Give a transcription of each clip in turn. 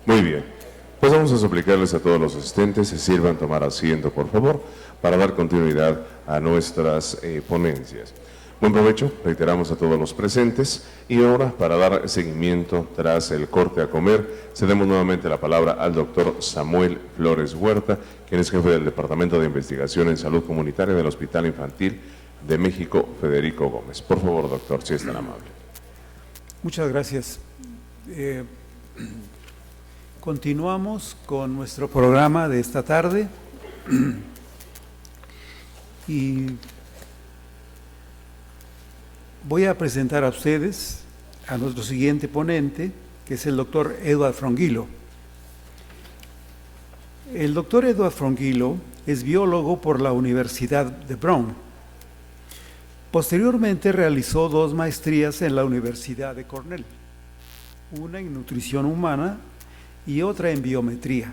Muy bien. Pues vamos a suplicarles a todos los asistentes se sirvan tomar asiento, por favor, para dar continuidad a nuestras ponencias. Buen provecho, reiteramos a todos los presentes, y ahora, para dar seguimiento tras el corte a comer, cedemos nuevamente la palabra al doctor Samuel Flores Huerta, quien es jefe del Departamento de Investigación en Salud Comunitaria del Hospital Infantil de México, Federico Gómez. Por favor, doctor, si es tan amable. Muchas gracias. Continuamos con nuestro programa de esta tarde y voy a presentar a ustedes a nuestro siguiente ponente, que es el doctor Edward Frongilo. El doctor Edward Frongilo es biólogo por la Universidad de Brown. Posteriormente realizó 2 maestrías en la Universidad de Cornell, una en nutrición humana y otra en biometría.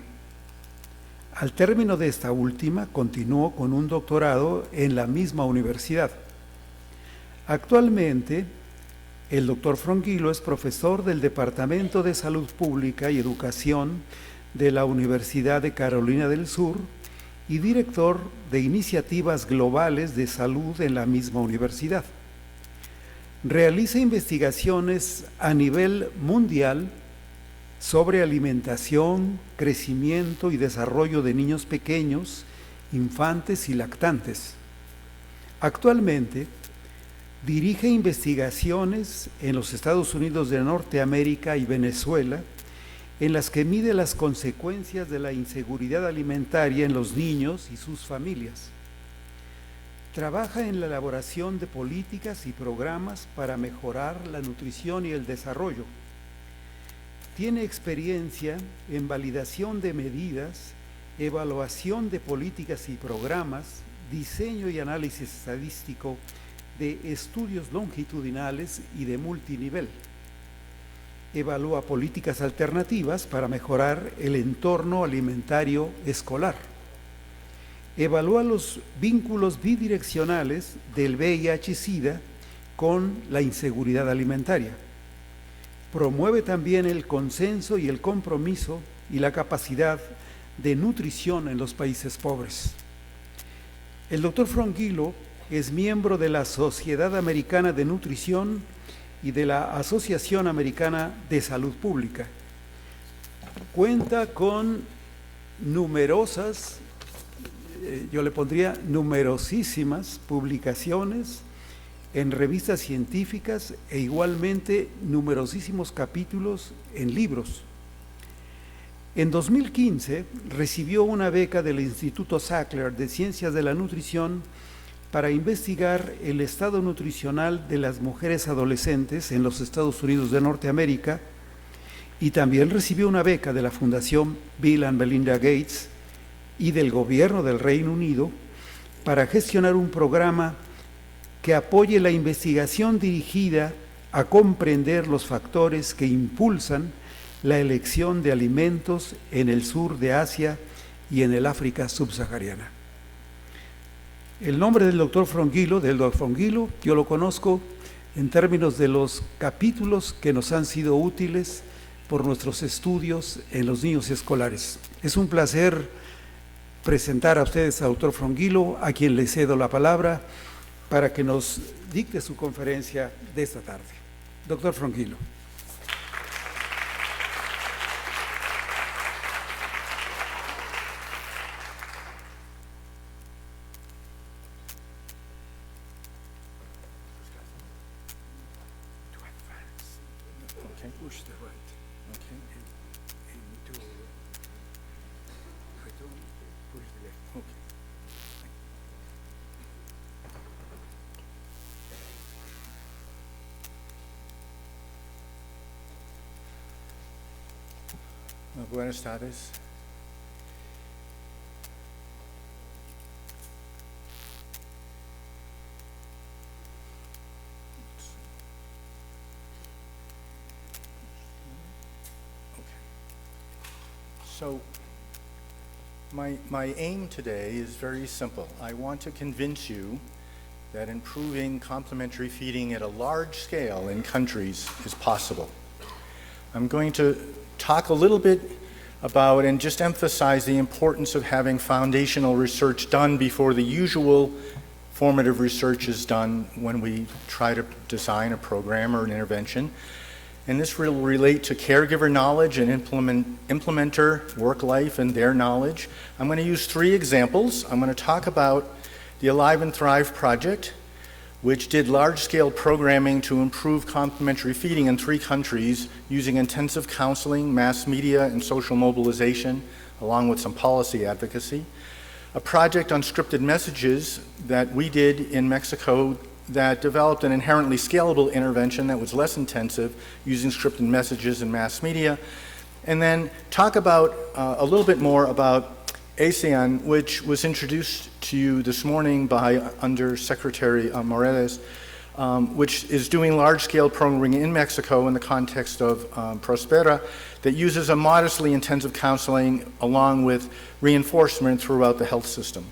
Al término de esta última, continuó con un doctorado en la misma universidad. Actualmente, el doctor Frongilo es profesor del Departamento de Salud Pública y Educación de la Universidad de Carolina del Sur y director de iniciativas globales de salud en la misma universidad. Realiza investigaciones a nivel mundial sobre alimentación, crecimiento y desarrollo de niños pequeños, infantes y lactantes. Actualmente, dirige investigaciones en los Estados Unidos de Norteamérica y Venezuela, en las que mide las consecuencias de la inseguridad alimentaria en los niños y sus familias. Trabaja en la elaboración de políticas y programas para mejorar la nutrición y el desarrollo. Tiene experiencia en validación de medidas, evaluación de políticas y programas, diseño y análisis estadístico de estudios longitudinales y de multinivel. Evalúa políticas alternativas para mejorar el entorno alimentario escolar. Evalúa los vínculos bidireccionales del VIH-Sida con la inseguridad alimentaria. Promueve también el consenso y el compromiso y la capacidad de nutrición en los países pobres. El doctor Frongilo es miembro de la Sociedad Americana de Nutrición y de la Asociación Americana de Salud Pública. Cuenta con numerosas, yo le pondría numerosísimas publicaciones en revistas científicas e igualmente numerosísimos capítulos en libros. En 2015 recibió una beca del Instituto Sackler de Ciencias de la Nutrición para investigar el estado nutricional de las mujeres adolescentes en los Estados Unidos de Norteamérica, y también recibió una beca de la Fundación Bill and Melinda Gates y del Gobierno del Reino Unido para gestionar un programa que apoye la investigación dirigida a comprender los factores que impulsan la elección de alimentos en el sur de Asia y en el África subsahariana. El nombre del doctor Frongilo, yo lo conozco en términos de los capítulos que nos han sido útiles por nuestros estudios en los niños escolares. Es un placer presentar a ustedes al doctor Frongilo, a quien le cedo la palabra para que nos dicte su conferencia de esta tarde. Doctor Frongilo. Buenas tardes. So, my aim today is very simple. I want to convince you that improving complementary feeding at a large scale in countries is possible. I'm going to talk a little bit about and just emphasize the importance of having foundational research done before the usual formative research is done when we try to design a program or an intervention. And this will relate to caregiver knowledge and implementer work life and their knowledge. I'm going to use 3 examples. I'm going to talk about the Alive and Thrive project, which did large-scale programming to improve complementary feeding in 3 countries using intensive counseling, mass media, and social mobilization, along with some policy advocacy. A project on scripted messages that we did in Mexico that developed an inherently scalable intervention that was less intensive using scripted messages and mass media. And then talk about a little bit more about ASEAN, which was introduced to you this morning by Undersecretary Morales, which is doing large-scale programming in Mexico in the context of Prospera that uses a modestly intensive counseling along with reinforcement throughout the health system.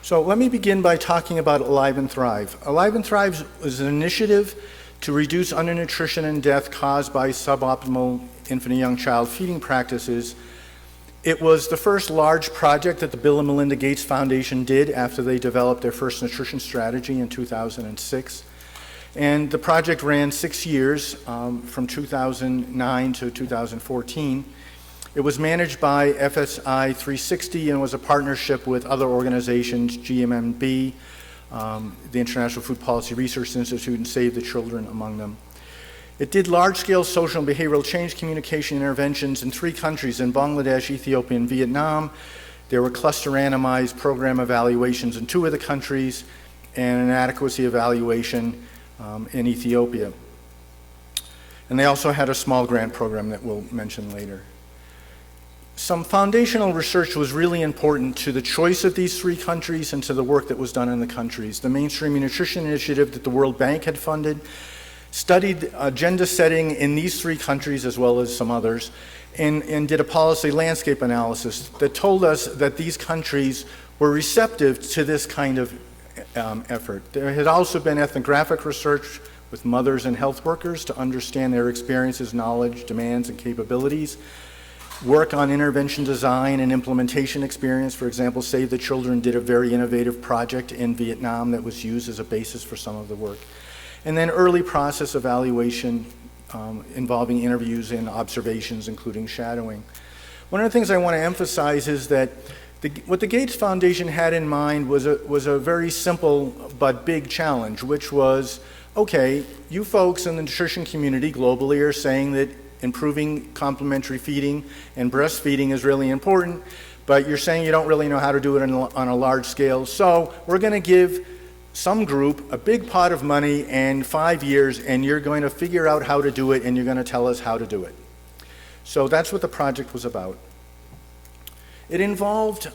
So let me begin by talking about Alive and Thrive. Alive and Thrive is an initiative to reduce undernutrition and death caused by suboptimal infant and young child feeding practices. It was the first large project that the Bill and Melinda Gates Foundation did after they developed their first nutrition strategy in 2006. And the project ran 6 years, from 2009 to 2014. It was managed by FSI 360 and was a partnership with other organizations, GMMB, the International Food Policy Research Institute, and Save the Children among them. It did large-scale social and behavioral change communication interventions in 3 countries, in Bangladesh, Ethiopia, and Vietnam. There were cluster randomized program evaluations in 2 of the countries and an adequacy evaluation in Ethiopia. And they also had a small grant program that we'll mention later. Some foundational research was really important to the choice of these 3 countries and to the work that was done in the countries. The Mainstream Nutrition Initiative that the World Bank had funded studied agenda setting in these 3 countries as well as some others, and did a policy landscape analysis that told us that these countries were receptive to this kind of effort. There had also been ethnographic research with mothers and health workers to understand their experiences, knowledge, demands, and capabilities. Work on intervention design and implementation experience. For example, Save the Children did a very innovative project in Vietnam that was used as a basis for some of the work. And then early process evaluation involving interviews and observations, including shadowing. One of the things I want to emphasize is that what the Gates Foundation had in mind was a very simple but big challenge, which was, okay, you folks in the nutrition community globally are saying that improving complementary feeding and breastfeeding is really important, but you're saying you don't really know how to do it on a large scale, so we're going to give some group a big pot of money and 5 years, and you're going to figure out how to do it, and you're going to tell us how to do it. So that's what the project was about. It involved,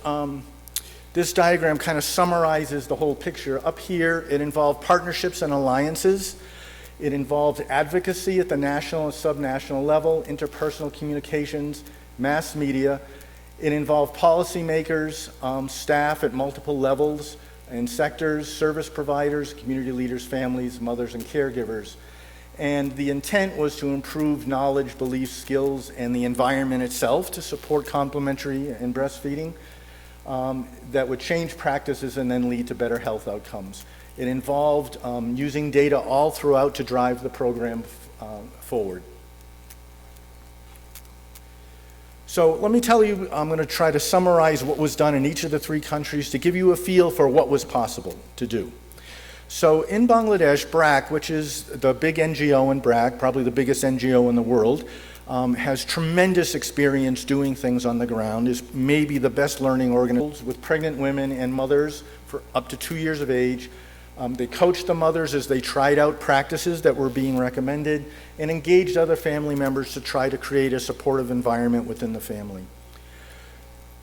this diagram kind of summarizes the whole picture. Up here, it involved partnerships and alliances. It involved advocacy at the national and subnational level, interpersonal communications, mass media. It involved policymakers, staff at multiple levels and sectors, service providers, community leaders, families, mothers, and caregivers. And the intent was to improve knowledge, beliefs, skills, and the environment itself to support complementary and breastfeeding that would change practices and then lead to better health outcomes. It involved using data all throughout to drive the program forward. So let me tell you, I'm going to try to summarize what was done in each of the 3 countries to give you a feel for what was possible to do. So in Bangladesh, BRAC, which is the big NGO in BRAC, probably the biggest NGO in the world, has tremendous experience doing things on the ground, is maybe the best learning organization with pregnant women and mothers for up to 2 years of age. They coached the mothers as they tried out practices that were being recommended and engaged other family members to try to create a supportive environment within the family.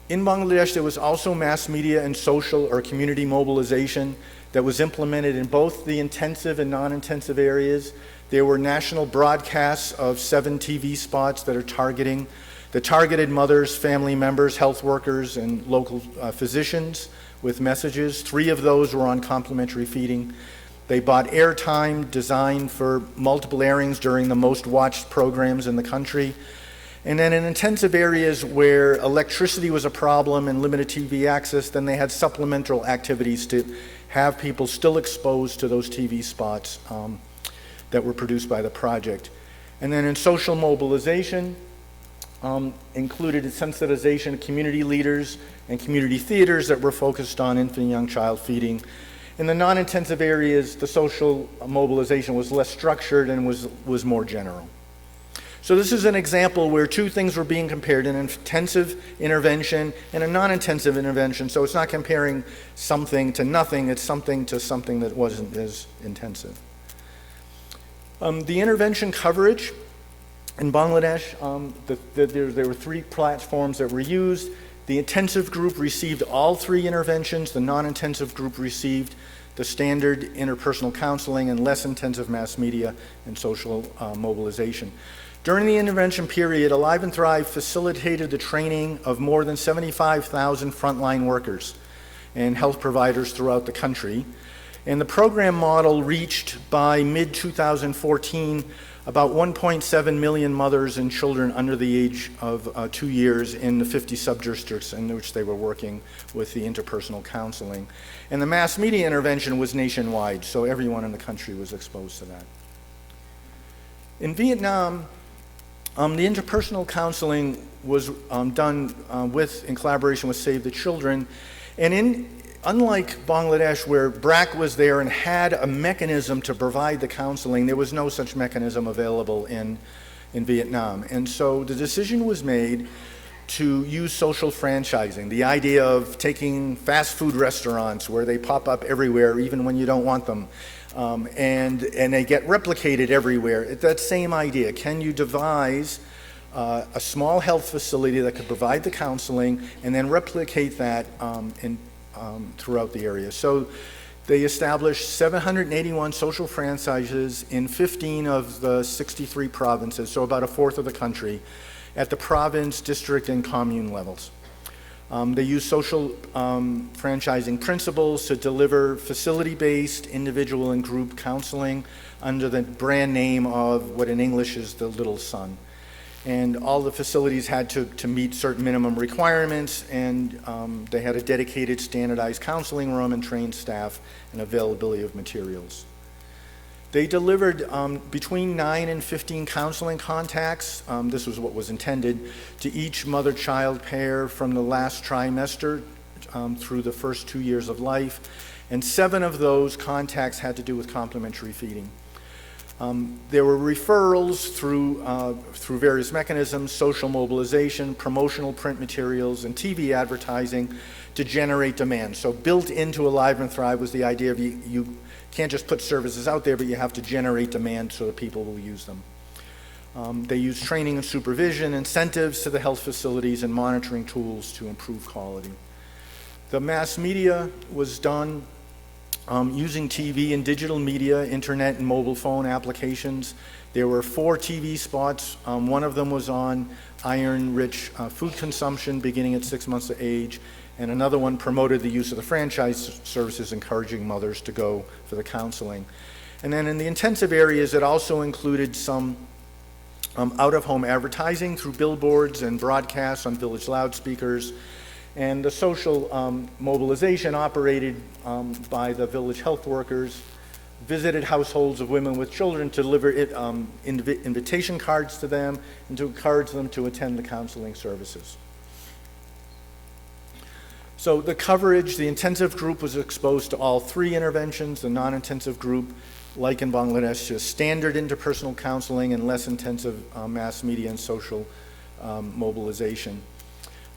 In Bangladesh, there was also mass media and social or community mobilization that was implemented in both the intensive and non-intensive areas. There were national broadcasts of 7 TV spots that targeted mothers, family members, health workers, and local physicians with messages. 3 of those were on complementary feeding. They bought airtime designed for multiple airings during the most watched programs in the country. And then in intensive areas where electricity was a problem and limited TV access, then they had supplemental activities to have people still exposed to those TV spots that were produced by the project. And then in social mobilization, included sensitization of community leaders and community theaters that were focused on infant and young child feeding. In the non-intensive areas, the social mobilization was less structured and was more general. So this is an example where two things were being compared, an intensive intervention and a non-intensive intervention. So it's not comparing something to nothing, it's something to something that wasn't as intensive. The intervention coverage in Bangladesh, there were 3 platforms that were used. The intensive group received all 3 interventions. The non-intensive group received the standard interpersonal counseling and less intensive mass media and social mobilization. During the intervention period, Alive and Thrive facilitated the training of more than 75,000 frontline workers and health providers throughout the country. And the program model reached by mid-2014 about 1.7 million mothers and children under the age of 2 years in the 50 sub-districts in which they were working with the interpersonal counseling. And the mass media intervention was nationwide, so everyone in the country was exposed to that. In Vietnam, the interpersonal counseling was done in collaboration with Save the Children. And unlike Bangladesh, where BRAC was there and had a mechanism to provide the counseling, there was no such mechanism available in Vietnam. And so the decision was made to use social franchising, the idea of taking fast food restaurants where they pop up everywhere, even when you don't want them, and they get replicated everywhere. It's that same idea. Can you devise a small health facility that could provide the counseling and then replicate that throughout the area? So they established 781 social franchises in 15 of the 63 provinces, so about a fourth of the country, at the province, district, and commune levels. They use social franchising principles to deliver facility-based individual and group counseling under the brand name of what in English is the Little Sun. And all the facilities had to meet certain minimum requirements, and they had a dedicated standardized counseling room and trained staff and availability of materials. They delivered between 9 and 15 counseling contacts, this was what was intended, to each mother-child pair from the last trimester through the first 2 years of life, and 7 of those contacts had to do with complementary feeding. There were referrals through various mechanisms, social mobilization, promotional print materials, and TV advertising to generate demand. So built into Alive and Thrive was the idea of you can't just put services out there, but you have to generate demand so that people will use them. They use training and supervision, incentives to the health facilities, and monitoring tools to improve quality. The mass media was done using TV and digital media, internet and mobile phone applications. There were 4 TV spots. One of them was on iron-rich food consumption beginning at 6 months of age, and another one promoted the use of the franchise services, encouraging mothers to go for the counseling. And then in the intensive areas, it also included some out-of-home advertising through billboards and broadcasts on village loudspeakers. And the social mobilization operated by the village health workers, visited households of women with children to deliver invitation cards to them and to encourage them to attend the counseling services. So the coverage, the intensive group was exposed to all 3 interventions. The non-intensive group, like in Bangladesh, to standard interpersonal counseling and less intensive mass media and social mobilization.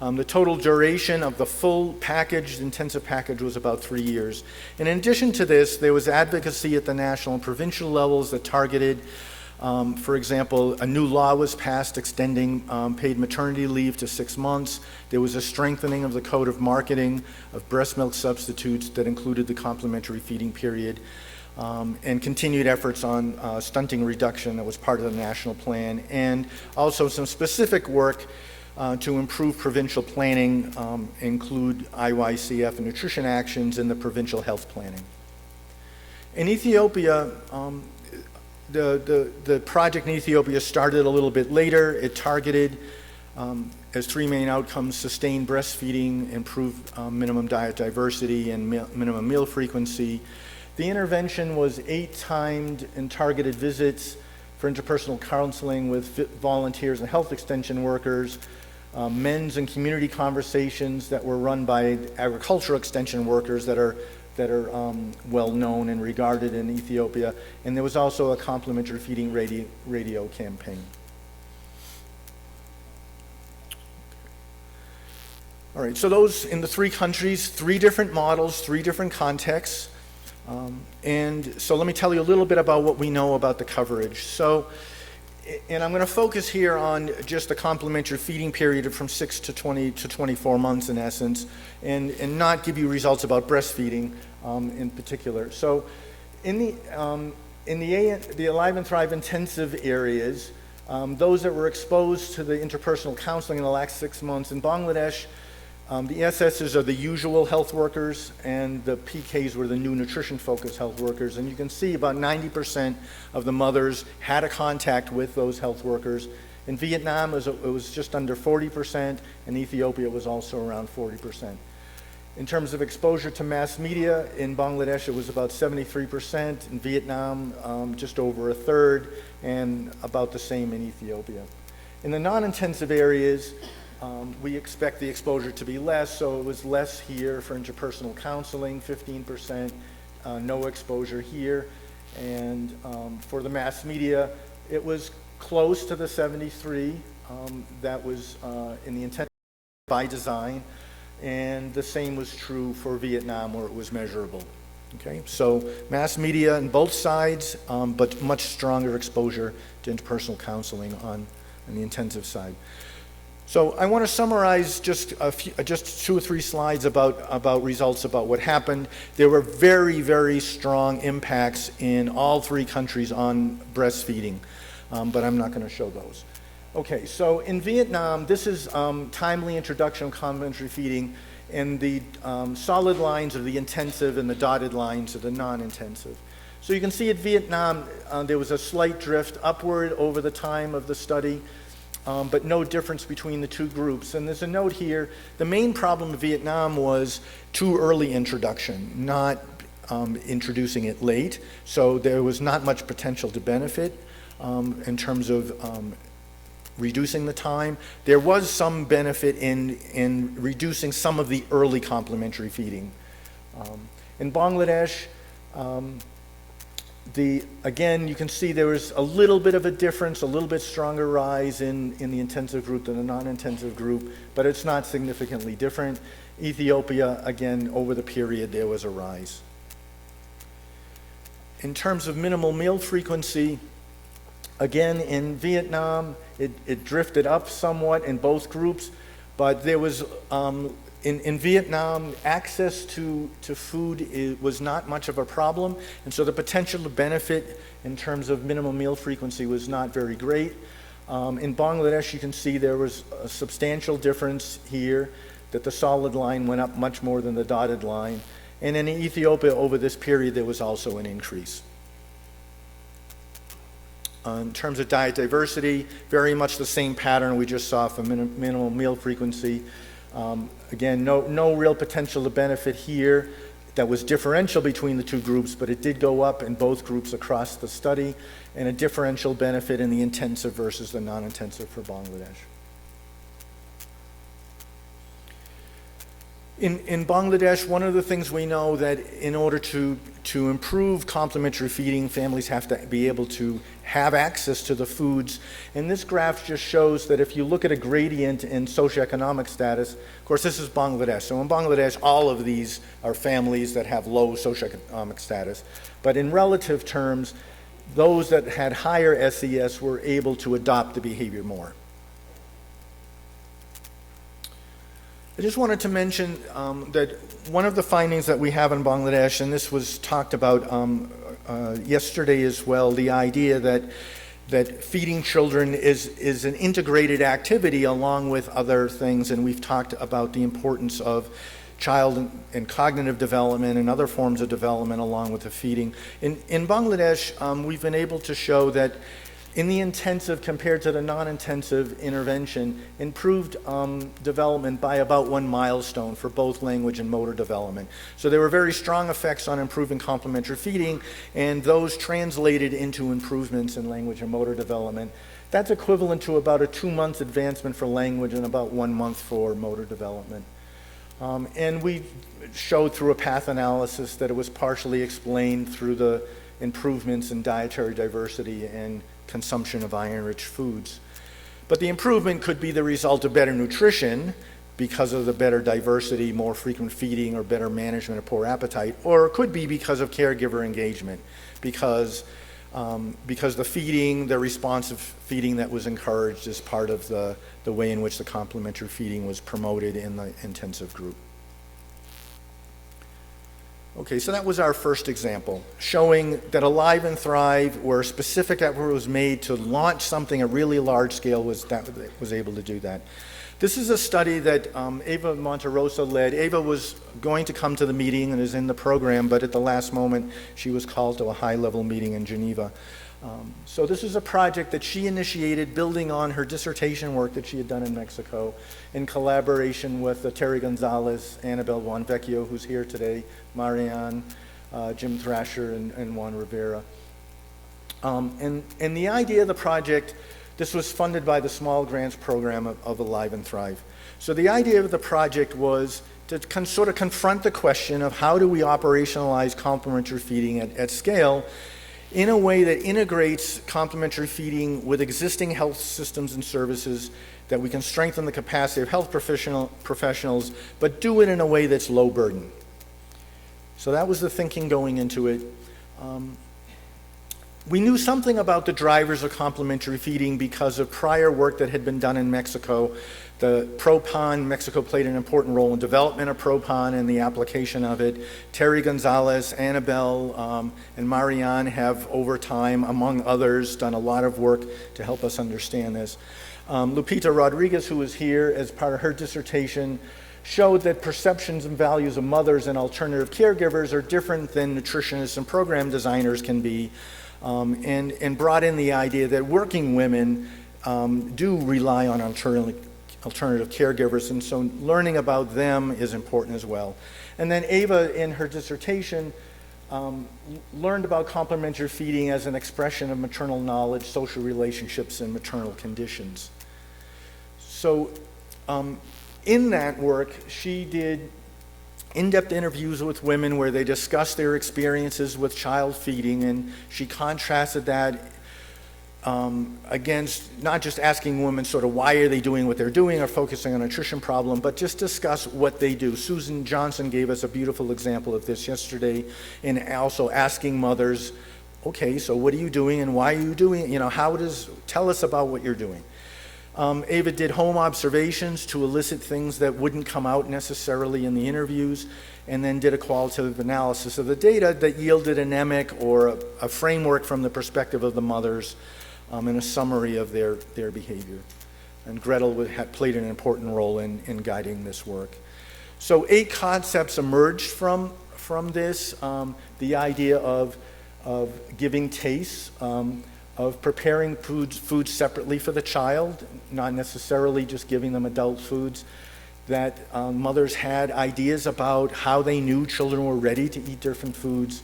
The total duration of the full package, the intensive package, was about 3 years. And in addition to this, there was advocacy at the national and provincial levels that targeted, for example, a new law was passed extending paid maternity leave to 6 months. There was a strengthening of the code of marketing of breast milk substitutes that included the complementary feeding period, and continued efforts on stunting reduction that was part of the national plan, and also some specific work to improve provincial planning, include IYCF and nutrition actions in the provincial health planning. In Ethiopia, The project in Ethiopia started a little bit later. It targeted as three main outcomes: sustained breastfeeding, improved minimum diet diversity, and minimum meal frequency. The intervention was 8 timed and targeted visits for interpersonal counseling with volunteers and health extension workers, men's and community conversations that were run by agricultural extension workers that are well known and regarded in Ethiopia, and there was also a complementary feeding radio campaign. All right, so those in the 3 countries, 3 different models, 3 different contexts. And so let me tell you a little bit about what we know about the coverage. So, and I'm going to focus here on just the complementary feeding period from 6 to 20 to 24 months in essence, and not give you results about breastfeeding in particular. So in the Alive and Thrive intensive areas, those that were exposed to the interpersonal counseling in the last 6 months in Bangladesh, the SSs are the usual health workers, and the PKs were the new nutrition-focused health workers. And you can see about 90% of the mothers had a contact with those health workers. In Vietnam, it was just under 40%, and Ethiopia was also around 40%. In terms of exposure to mass media, in Bangladesh it was about 73%, in Vietnam just over a third, and about the same in Ethiopia. In the non-intensive areas, we expect the exposure to be less, so it was less here for interpersonal counseling, 15%, no exposure here. And for the mass media, it was close to the 73 that was in the intent by design, and the same was true for Vietnam where it was measurable. Okay, so mass media on both sides, but much stronger exposure to interpersonal counseling on the intensive side. So I want to summarize just 2 or 3 slides about results about what happened. There were very, very strong impacts in all 3 countries on breastfeeding, but I'm not going to show those. Okay, so in Vietnam, this is timely introduction of complementary feeding, and the solid lines are the intensive and the dotted lines are the non-intensive. So you can see at Vietnam, there was a slight drift upward over the time of the study, but no difference between the 2 groups. And there's a note here, the main problem in Vietnam was too early introduction, not introducing it late. So there was not much potential to benefit in terms of reducing the time. There was some benefit in reducing some of the early complementary feeding. In Bangladesh, again, you can see there was a little bit of a difference, a little bit stronger rise in the intensive group than the non-intensive group, but it's not significantly different. Ethiopia, again, over the period, there was a rise. In terms of minimal meal frequency, again, in Vietnam, it drifted up somewhat in both groups, but there was, in Vietnam, access to food was not much of a problem, and so the potential to benefit in terms of minimum meal frequency was not very great. In Bangladesh, you can see there was a substantial difference here, that the solid line went up much more than the dotted line. And in Ethiopia, over this period, there was also an increase. In terms of diet diversity, very much the same pattern we just saw for minimal meal frequency. Again, no real potential to benefit here that was differential between the 2 groups, but it did go up in both groups across the study, and a differential benefit in the intensive versus the non-intensive for Bangladesh. In Bangladesh, one of the things we know that in order to improve complementary feeding, families have to be able to have access to the foods. And this graph just shows that if you look at a gradient in socioeconomic status, of course this is Bangladesh. So in Bangladesh, all of these are families that have low socioeconomic status. But in relative terms, those that had higher SES were able to adopt the behavior more. I just wanted to mention that one of the findings that we have in Bangladesh, and this was talked about yesterday as well, the idea that feeding children is an integrated activity along with other things, and we've talked about the importance of child and cognitive development and other forms of development along with the feeding. In Bangladesh, we've been able to show that in the intensive compared to the non-intensive intervention, improved development by about 1 milestone for both language and motor development. So there were very strong effects on improving complementary feeding, and those translated into improvements in language and motor development. That's equivalent to about a 2-month advancement for language and about 1 month for motor development. And we showed through a path analysis that it was partially explained through the improvements in dietary diversity and consumption of iron-rich foods. But the improvement could be the result of better nutrition because of the better diversity, more frequent feeding, or better management of poor appetite, or it could be because of caregiver engagement, because the feeding, the responsive feeding that was encouraged is part of the way in which the complementary feeding was promoted in the intensive group. Okay, so that was our first example, showing that Alive and Thrive, where a specific effort was made to launch something at really large scale, was able to do that. This is a study that Eva Monterosa led. Eva was going to come to the meeting and is in the program, but at the last moment, she was called to a high-level meeting in Geneva. So this is a project that she initiated, building on her dissertation work that she had done in Mexico in collaboration with Terry Gonzalez, Annabelle Juan Vecchio, who's here today, Marianne, Jim Thrasher, and Juan Rivera. And the idea of the project, this was funded by the Small Grants Program of Alive and Thrive. So the idea of the project was to sort of confront the question of how do we operationalize complementary feeding at scale in a way that integrates complementary feeding with existing health systems and services, that we can strengthen the capacity of health professionals, but do it in a way that's low burden. So that was the thinking going into it. We knew something about the drivers of complementary feeding because of prior work that had been done in Mexico. The ProPAN, Mexico played an important role in development of ProPAN and the application of it. Terry Gonzalez, Annabelle, and Marianne have, over time, among others, done a lot of work to help us understand this. Lupita Rodriguez, who was here as part of her dissertation, showed that perceptions and values of mothers and alternative caregivers are different than nutritionists and program designers can be, and brought in the idea that working women do rely on alternative caregivers, and so learning about them is important as well. And then Ava, in her dissertation, learned about complementary feeding as an expression of maternal knowledge, social relationships, and maternal conditions. So in that work, she did in-depth interviews with women where they discussed their experiences with child feeding, and she contrasted that against not just asking women sort of why are they doing what they're doing or focusing on a nutrition problem, but just discuss what they do. Susan Johnson gave us a beautiful example of this yesterday, in also asking mothers, okay, so what are you doing and why are you doing it? You know, tell us about what you're doing. Ava did home observations to elicit things that wouldn't come out necessarily in the interviews, and then did a qualitative analysis of the data that yielded an EMIC, or a framework from the perspective of the mothers, and a summary of their behavior. And Gretel played an important role in guiding this work. So 8 concepts emerged from this. The idea of giving tastes, of preparing foods separately for the child, not necessarily just giving them adult foods, that mothers had ideas about how they knew children were ready to eat different foods.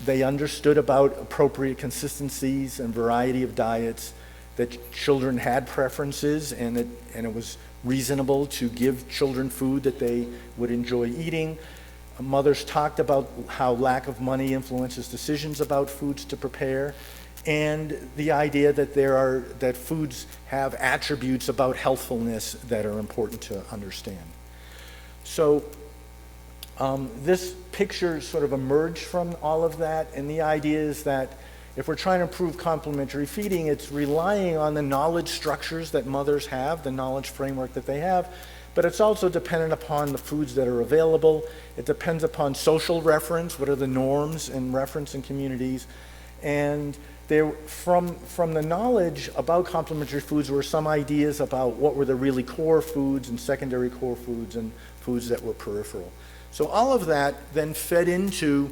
They understood about appropriate consistencies and variety of diets, that children had preferences, and it was reasonable to give children food that they would enjoy eating. Mothers talked about how lack of money influences decisions about foods to prepare, and the idea that foods have attributes about healthfulness that are important to understand. So this picture sort of emerged from all of that, and the idea is that if we're trying to improve complementary feeding, it's relying on the knowledge structures that mothers have, the knowledge framework that they have, but it's also dependent upon the foods that are available. It depends upon social reference, what are the norms and reference in communities, and from the knowledge about complementary foods were some ideas about what were the really core foods and secondary core foods and foods that were peripheral. So all of that then fed into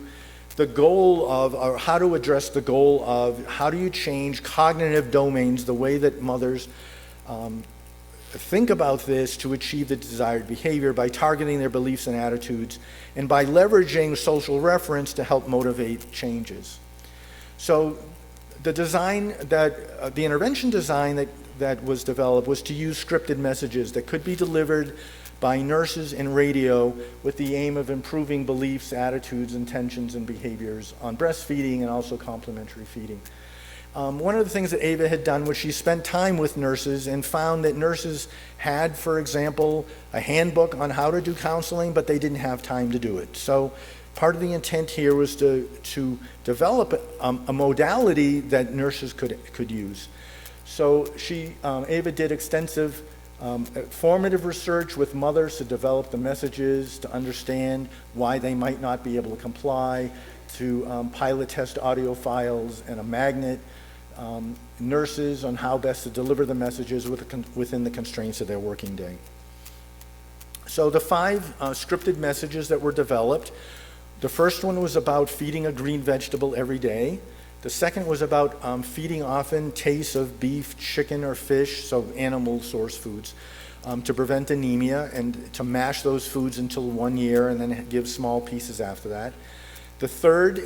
the goal of, or how to address the goal of, how do you change cognitive domains, the way that mothers think about this to achieve the desired behavior by targeting their beliefs and attitudes, and by leveraging social reference to help motivate changes. So the design that, the intervention design that was developed was to use scripted messages that could be delivered by nurses in radio with the aim of improving beliefs, attitudes, intentions, and behaviors on breastfeeding and also complementary feeding. One of the things that Ava had done was she spent time with nurses and found that nurses had, for example, a handbook on how to do counseling, but they didn't have time to do it. So part of the intent here was to develop a modality that nurses could use. So Ava did extensive formative research with mothers to develop the messages, to understand why they might not be able to comply, to pilot test audio files and a magnet, nurses on how best to deliver the messages within the constraints of their working day. So the 5 scripted messages that were developed, the first one was about feeding a green vegetable every day. The second was about feeding often tastes of beef, chicken, or fish, so animal source foods, to prevent anemia and to mash those foods until 1 year and then give small pieces after that. The third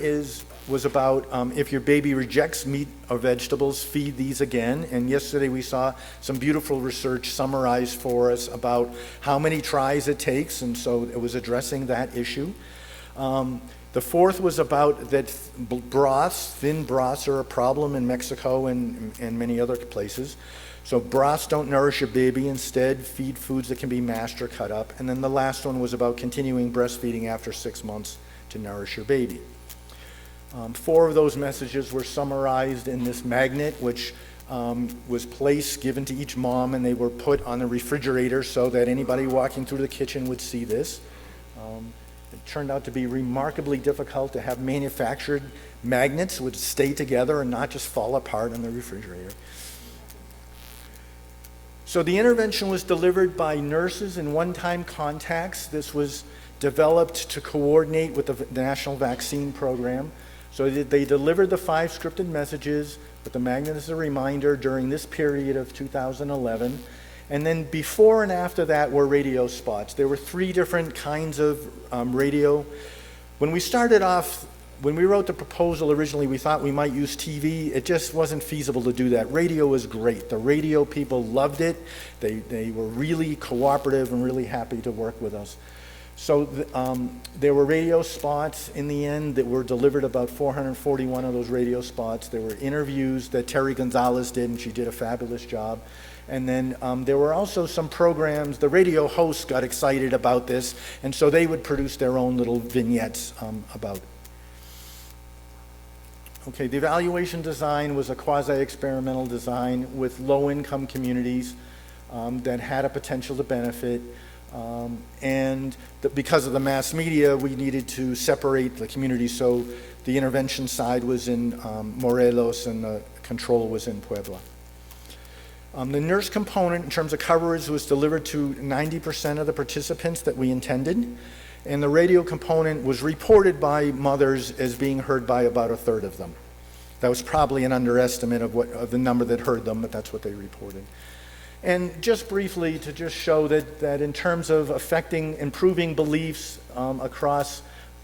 was about if your baby rejects meat or vegetables, feed these again. And yesterday we saw some beautiful research summarized for us about how many tries it takes, and so it was addressing that issue. The fourth was about that broths, thin broths, are a problem in Mexico and many other places. So broths don't nourish your baby. Instead, feed foods that can be mashed or cut up. And then the last one was about continuing breastfeeding after 6 months to nourish your baby. 4 of those messages were summarized in this magnet, which was given to each mom, and they were put on the refrigerator so that anybody walking through the kitchen would see this. It turned out to be remarkably difficult to have manufactured magnets which stay together and not just fall apart in the refrigerator. So the intervention was delivered by nurses in one-time contacts. This was developed to coordinate with the National Vaccine Program. So they delivered the 5 scripted messages with the magnet as a reminder during this period of 2011. And then before and after that were radio spots. There were 3 different kinds of radio. When we started off, when we wrote the proposal originally, we thought we might use TV. It just wasn't feasible to do that. Radio was great. The radio people loved it. They were really cooperative and really happy to work with us. So there were radio spots in the end that were delivered, about 441 of those radio spots. There were interviews that Terry Gonzalez did, and she did a fabulous job. And then there were also some programs, the radio hosts got excited about this, and so they would produce their own little vignettes about it. Okay, the evaluation design was a quasi-experimental design with low-income communities that had a potential to benefit. Because of the mass media, we needed to separate the communities, so the intervention side was in Morelos and the control was in Puebla. The nurse component in terms of coverage was delivered to 90% of the participants that we intended, and the radio component was reported by mothers as being heard by about 1/3 of them. That was probably an underestimate of the number that heard them, but that's what they reported. And just briefly, to just show that in terms of improving beliefs across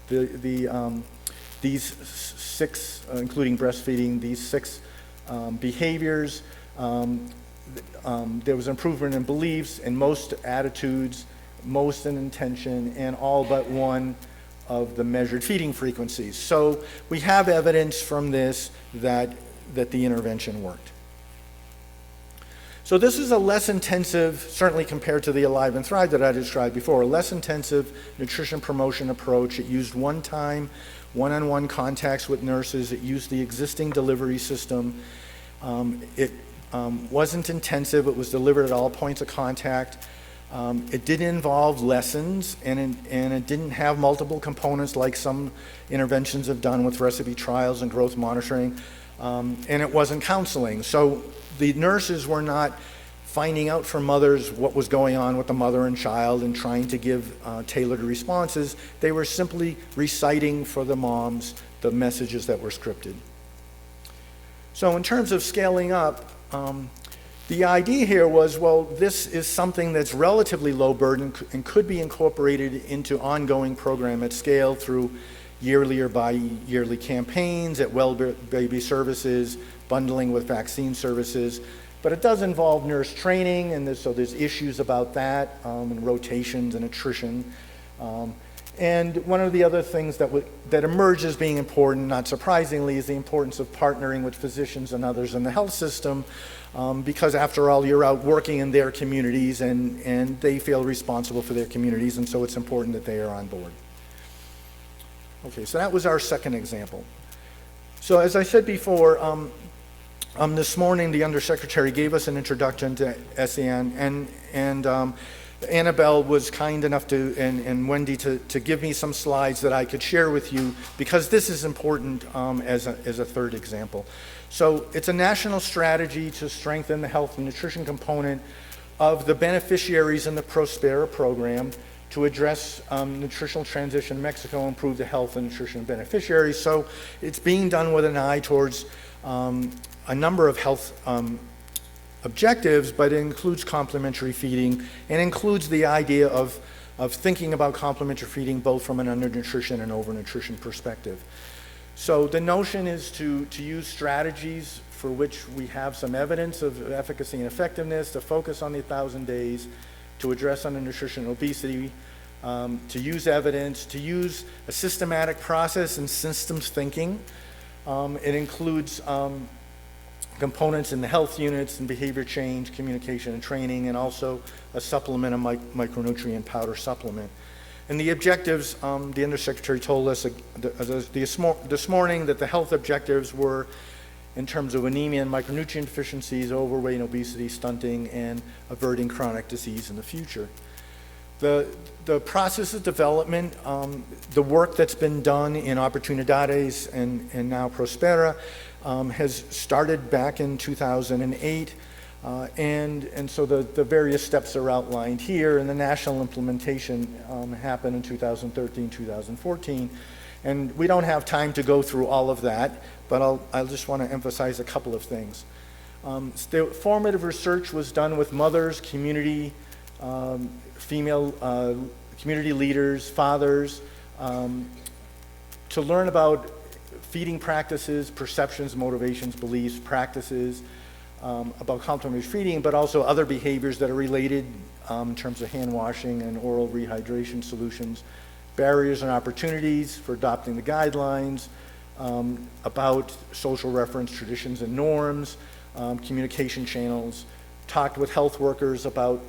these 6, including breastfeeding, these 6 behaviors, there was improvement in beliefs, in most attitudes, most in intention, and all but one of the measured feeding frequencies. So we have evidence from this that the intervention worked. So this is a less intensive, certainly compared to the Alive and Thrive that I described before, a less intensive nutrition promotion approach. It used one-time, one-on-one contacts with nurses. It used the existing delivery system. It wasn't intensive. It was delivered at all points of contact. It didn't involve lessons, and it didn't have multiple components like some interventions have done with recipe trials and growth monitoring, and it wasn't counseling. So the nurses were not finding out from mothers what was going on with the mother and child and trying to give tailored responses. They were simply reciting for the moms the messages that were scripted. So in terms of scaling up, the idea here was, well, this is something that's relatively low burden and could be incorporated into ongoing program at scale through yearly or bi-yearly campaigns at well baby services, bundling with vaccine services. But it does involve nurse training, and so there's issues about that, and rotations and attrition. And one of the other things that emerged as being important, not surprisingly, is the importance of partnering with physicians and others in the health system, because after all, you're out working in their communities, and they feel responsible for their communities, and so it's important that they are on board. Okay, so that was our second example. So as I said before, this morning the Undersecretary gave us an introduction to SAN, and Annabelle was kind enough to, and Wendy, to give me some slides that I could share with you, because this is important as a third example. So it's a national strategy to strengthen the health and nutrition component of the beneficiaries in the Prospera program to address nutritional transition in Mexico, improve the health and nutrition beneficiaries. So it's being done with an eye towards a number of health objectives, but it includes complementary feeding and includes the idea of thinking about complementary feeding both from an undernutrition and overnutrition perspective. So the notion is to use strategies for which we have some evidence of efficacy and effectiveness, to focus on the 1,000 days, to address undernutrition and obesity, to use evidence, to use a systematic process and systems thinking. It includes components in the health units and behavior change, communication and training, and also a supplement, a micronutrient powder supplement. And the objectives, the Undersecretary told us this morning that the health objectives were in terms of anemia and micronutrient deficiencies, overweight and obesity, stunting, and averting chronic disease in the future. The process of development, the work that's been done in Oportunidades and now Prospera has started back in 2008, and so the various steps are outlined here, and the national implementation happened in 2013, 2014. And we don't have time to go through all of that, but I'll just want to emphasize a couple of things. The formative research was done with mothers, community, female community leaders, fathers, to learn about feeding practices, perceptions, motivations, beliefs, practices, about complementary feeding, but also other behaviors that are related in terms of hand washing and oral rehydration solutions, barriers and opportunities for adopting the guidelines, about social reference traditions and norms, communication channels, talked with health workers about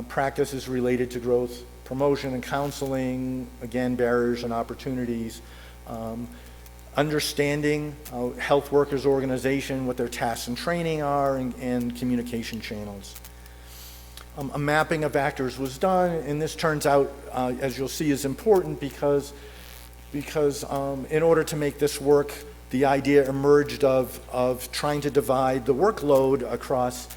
practices related to growth, promotion and counseling, again, barriers and opportunities, understanding health workers' organization, what their tasks and training are, and communication channels. A mapping of actors was done, and this turns out, as you'll see, is important because in order to make this work, the idea emerged of trying to divide the workload across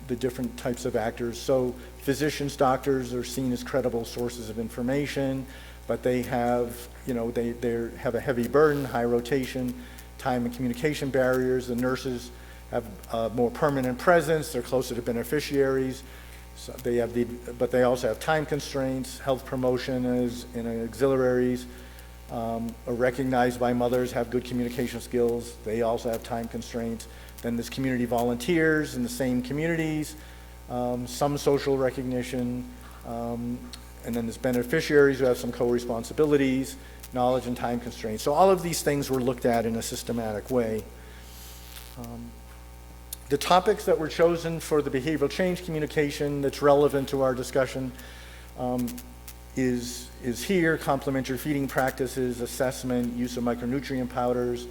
the different types of actors. So physicians, doctors are seen as credible sources of information, but they have, they have a heavy burden, high rotation, time and communication barriers. The nurses have more permanent presence, they're closer to beneficiaries. So but they also have time constraints. Health promotion and auxiliaries are recognized by mothers, have good communication skills. They also have time constraints. Then there's community volunteers in the same communities, some social recognition, and then there's beneficiaries who have some co-responsibilities, knowledge and time constraints. So all of these things were looked at in a systematic way. The topics that were chosen for the behavioral change communication that's relevant to our discussion is here: complementary feeding practices, assessment, use of micronutrient powders,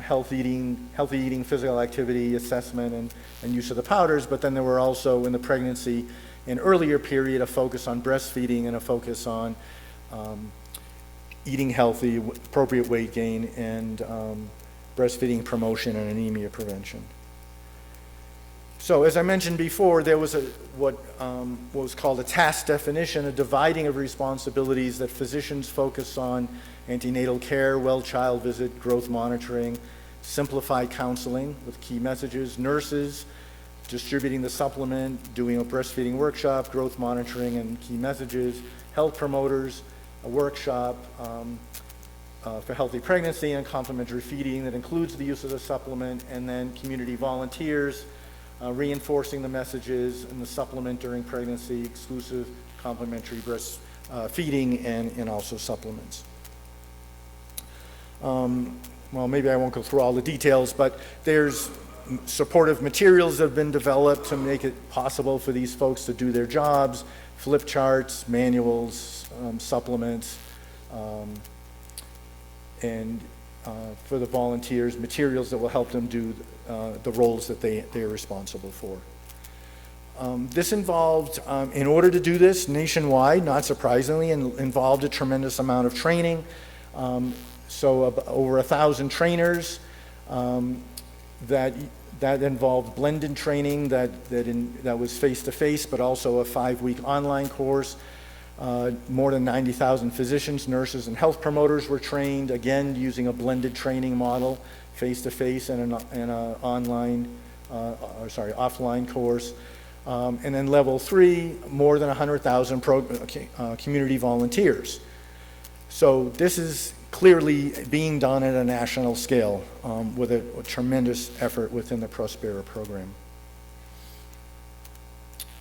healthy eating, physical activity, assessment, and use of the powders. But then there were also, in the pregnancy and earlier period, a focus on breastfeeding and a focus on eating healthy, appropriate weight gain, and breastfeeding promotion and anemia prevention. So as I mentioned before, there was what was called a task definition, a dividing of responsibilities that physicians focus on: antenatal care, well child visit, growth monitoring, simplified counseling with key messages; nurses distributing the supplement, doing a breastfeeding workshop, growth monitoring and key messages; health promoters, a workshop for healthy pregnancy and complementary feeding that includes the use of the supplement; and then community volunteers reinforcing the messages in the supplement during pregnancy, exclusive complementary breastfeeding, and also supplements. Well, maybe I won't go through all the details, but there's supportive materials that have been developed to make it possible for these folks to do their jobs: flip charts, manuals, supplements, and for the volunteers, materials that will help them do the roles that they're responsible for. This involved, in order to do this nationwide, not surprisingly, involved a tremendous amount of training. So over 1,000 trainers. That involved blended training that was face-to-face, but also a 5-week online course. More than 90,000 physicians, nurses, and health promoters were trained, again using a blended training model, face-to-face and an offline course. And then level 3, more than 100,000 community volunteers. So this is clearly being done at a national scale with a tremendous effort within the Prospera program.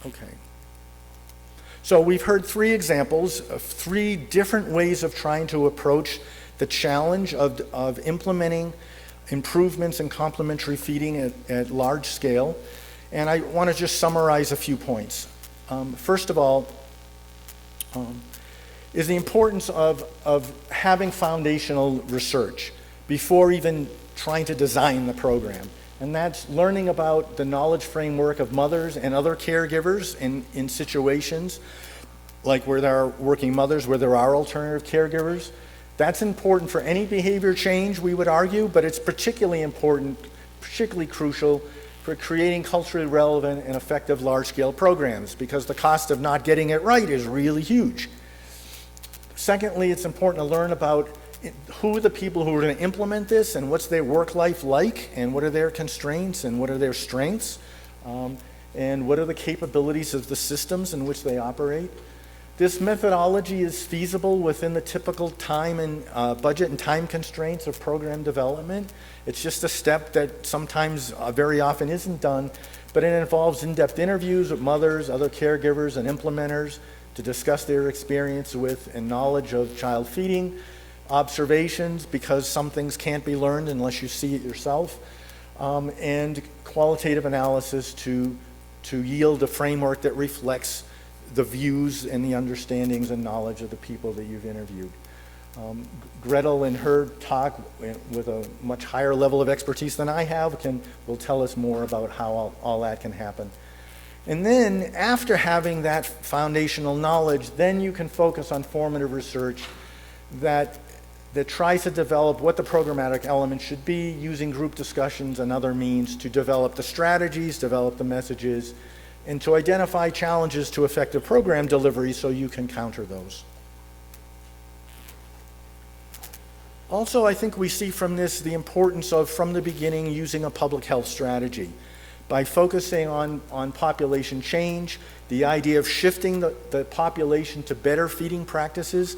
Okay. So we've heard 3 examples of 3 different ways of trying to approach the challenge of implementing improvements in complementary feeding at large scale. And I want to just summarize a few points. First of all, is the importance of having foundational research before even trying to design the program. And that's learning about the knowledge framework of mothers and other caregivers in situations like where there are working mothers, where there are alternative caregivers. That's important for any behavior change, we would argue, but it's particularly important, particularly crucial for creating culturally relevant and effective large-scale programs, because the cost of not getting it right is really huge. Secondly, it's important to learn about who are the people who are going to implement this, and what's their work life like, and what are their constraints, and what are their strengths, and what are the capabilities of the systems in which they operate. This methodology is feasible within the typical time and budget and time constraints of program development. It's just a step that sometimes, very often isn't done, but it involves in-depth interviews with mothers, other caregivers, and implementers to discuss their experience with and knowledge of child feeding, observations, because some things can't be learned unless you see it yourself, and qualitative analysis to yield a framework that reflects the views and the understandings and knowledge of the people that you've interviewed. Gretel, in her talk, with a much higher level of expertise than I have, will tell us more about how all that can happen. And then, after having that foundational knowledge, then you can focus on formative research that tries to develop what the programmatic element should be, using group discussions and other means to develop the strategies, develop the messages, and to identify challenges to effective program delivery so you can counter those. Also, I think we see from this the importance of, from the beginning, using a public health strategy. By focusing on population change, the idea of shifting the population to better feeding practices,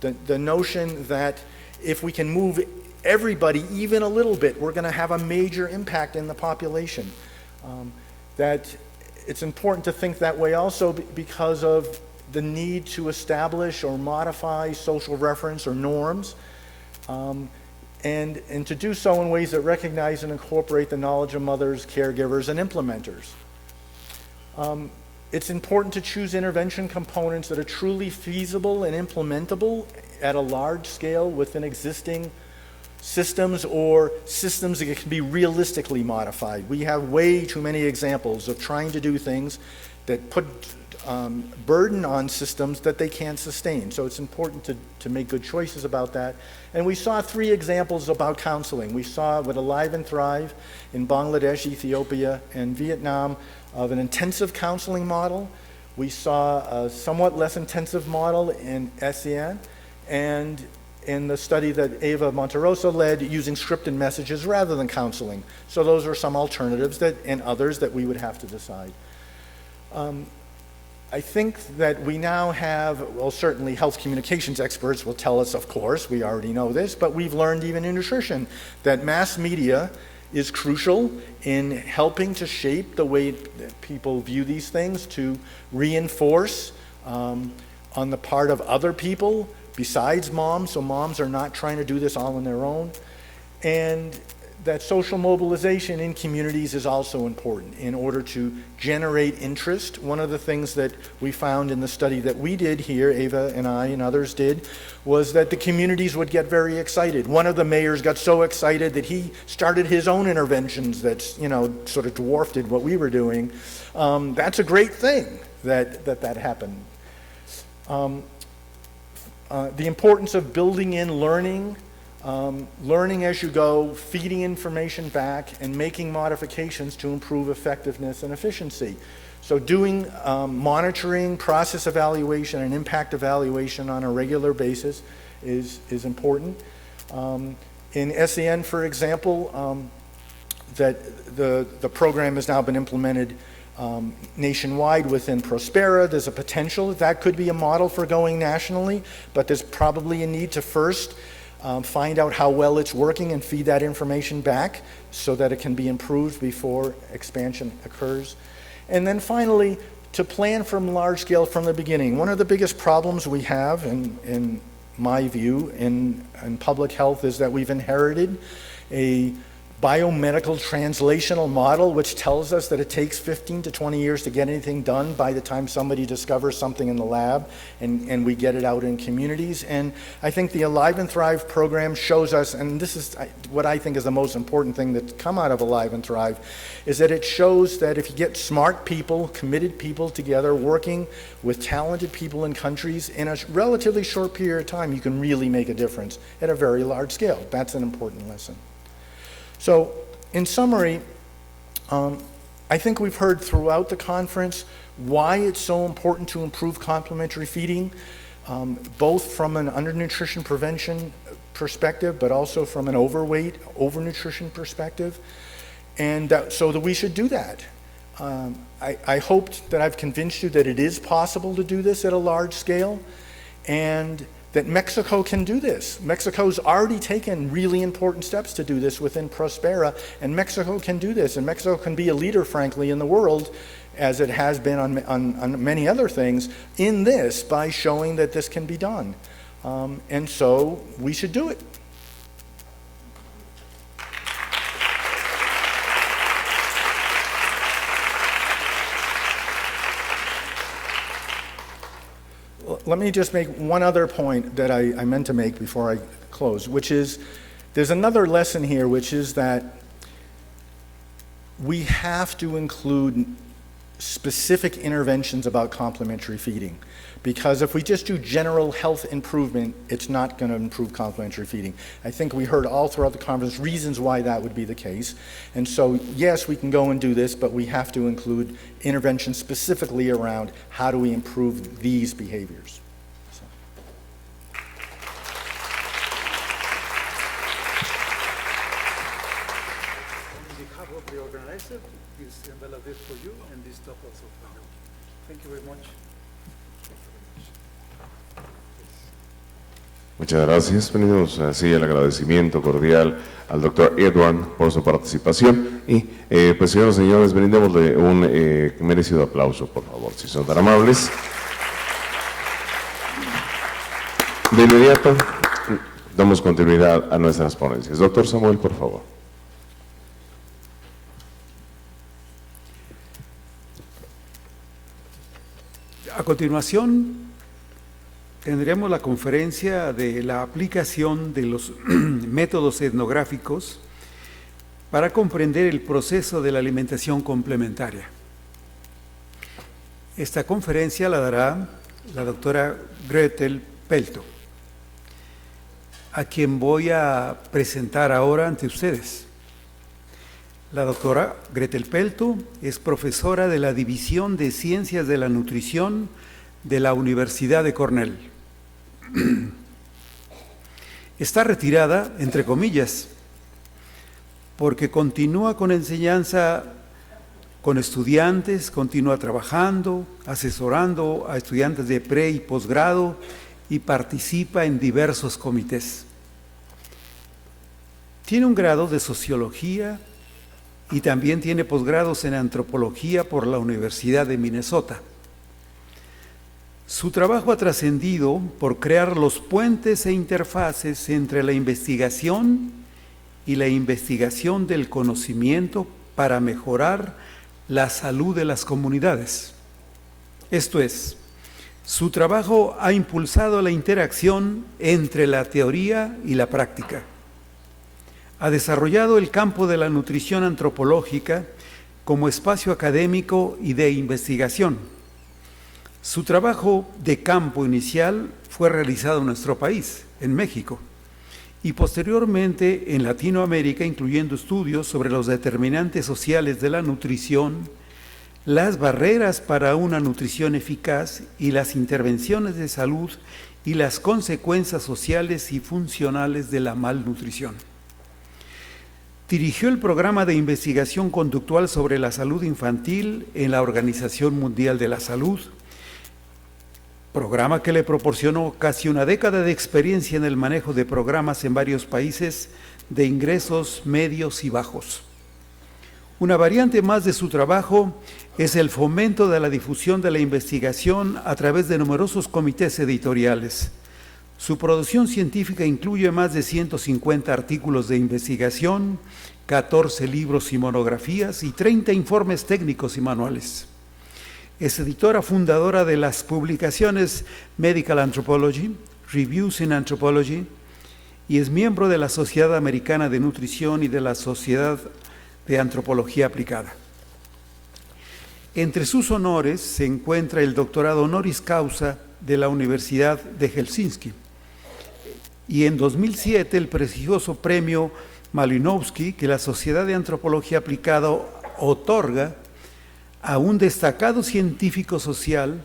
the notion that if we can move everybody even a little bit, we're going to have a major impact in the population. That it's important to think that way also because of the need to establish or modify social reference or norms, and to do so in ways that recognize and incorporate the knowledge of mothers, caregivers, and implementers. It's important to choose intervention components that are truly feasible and implementable at a large scale within existing systems, or systems that can be realistically modified. We have way too many examples of trying to do things that put burden on systems that they can't sustain. So it's important to make good choices about that. And we saw 3 examples about counseling. We saw with Alive and Thrive in Bangladesh, Ethiopia, and Vietnam of an intensive counseling model. We saw a somewhat less intensive model in ASEAN, and in the study that Eva Monterosa led, using scripted messages rather than counseling. So those are some alternatives and others that we would have to decide. I think that we now have, well, certainly health communications experts will tell us, of course, we already know this, but we've learned even in nutrition that mass media is crucial in helping to shape the way that people view these things, to reinforce on the part of other people besides moms, so moms are not trying to do this all on their own. And that social mobilization in communities is also important in order to generate interest. One of the things that we found in the study that we did here, Ava and I and others did, was that the communities would get very excited. One of the mayors got so excited that he started his own interventions that, sort of dwarfed what we were doing. That's a great thing that happened. The importance of building in learning, learning as you go, feeding information back, and making modifications to improve effectiveness and efficiency. So doing monitoring, process evaluation, and impact evaluation on a regular basis is important. In SEN, for example, that the program has now been implemented nationwide within Prospera. There's a potential that could be a model for going nationally, but there's probably a need to first find out how well it's working and feed that information back so that it can be improved before expansion occurs. And then finally, to plan from large scale from the beginning. One of the biggest problems we have, in my view, in public health is that we've inherited a biomedical translational model which tells us that it takes 15 to 20 years to get anything done by the time somebody discovers something in the lab and we get it out in communities. And I think the Alive and Thrive program shows us, and this is what I think is the most important thing that's come out of Alive and Thrive, is that it shows that if you get smart people, committed people together, working with talented people in countries in a relatively short period of time, you can really make a difference at a very large scale. That's an important lesson. So, in summary, I think we've heard throughout the conference why it's so important to improve complementary feeding, both from an undernutrition prevention perspective, but also from an overweight, overnutrition perspective, and so that we should do that. I hoped that I've convinced you that it is possible to do this at a large scale, and that Mexico can do this. Mexico's already taken really important steps to do this within Prospera, and Mexico can do this, and Mexico can be a leader, frankly, in the world, as it has been on many other things, in this, by showing that this can be done. And so we should do it. Let me just make one other point that I meant to make before I close, which is there's another lesson here, which is that we have to include specific interventions about complementary feeding. Because if we just do general health improvement, it's not going to improve complementary feeding. I think we heard all throughout the conference reasons why that would be the case. And so, yes, we can go and do this, but we have to include interventions specifically around how do we improve these behaviors. So. On behalf of the organizer, this envelope is for you, and this top also for you. Thank you very much. Muchas gracias. Venimos así el agradecimiento cordial al doctor Edward por su participación y pues señoras y señores, brindémosle un merecido aplauso, por favor, si son tan amables. De inmediato damos continuidad a nuestras ponencias. Doctor Samuel, por favor. A continuación, tendremos la conferencia de la aplicación de los métodos etnográficos para comprender el proceso de la alimentación complementaria. Esta conferencia la dará la doctora Gretel Pelto, a quien voy a presentar ahora ante ustedes. La doctora Gretel Pelto es profesora de la División de Ciencias de la Nutrición de la Universidad de Cornell. Está retirada, entre comillas, porque continúa con enseñanza con estudiantes, continúa trabajando, asesorando a estudiantes de pre y posgrado y participa en diversos comités. Tiene un grado de sociología y también tiene posgrados en antropología por la Universidad de Minnesota. Su trabajo ha trascendido por crear los puentes e interfaces entre la investigación y la investigación del conocimiento para mejorar la salud de las comunidades. Esto es, su trabajo ha impulsado la interacción entre la teoría y la práctica. Ha desarrollado el campo de la nutrición antropológica como espacio académico y de investigación. Su trabajo de campo inicial fue realizado en nuestro país, en México, y posteriormente en Latinoamérica, incluyendo estudios sobre los determinantes sociales de la nutrición, las barreras para una nutrición eficaz y las intervenciones de salud y las consecuencias sociales y funcionales de la malnutrición. Dirigió el programa de investigación conductual sobre la salud infantil en la Organización Mundial de la Salud, programa que le proporcionó casi una década de experiencia en el manejo de programas en varios países de ingresos medios y bajos. Una variante más de su trabajo es el fomento de la difusión de la investigación a través de numerosos comités editoriales. Su producción científica incluye más de 150 artículos de investigación, 14 libros y monografías y 30 informes técnicos y manuales. Es editora fundadora de las publicaciones Medical Anthropology, Reviews in Anthropology, y es miembro de la Sociedad Americana de Nutrición y de la Sociedad de Antropología Aplicada. Entre sus honores se encuentra el doctorado honoris causa de la Universidad de Helsinki y en 2007 el prestigioso premio Malinowski que la Sociedad de Antropología Aplicada otorga a un destacado científico social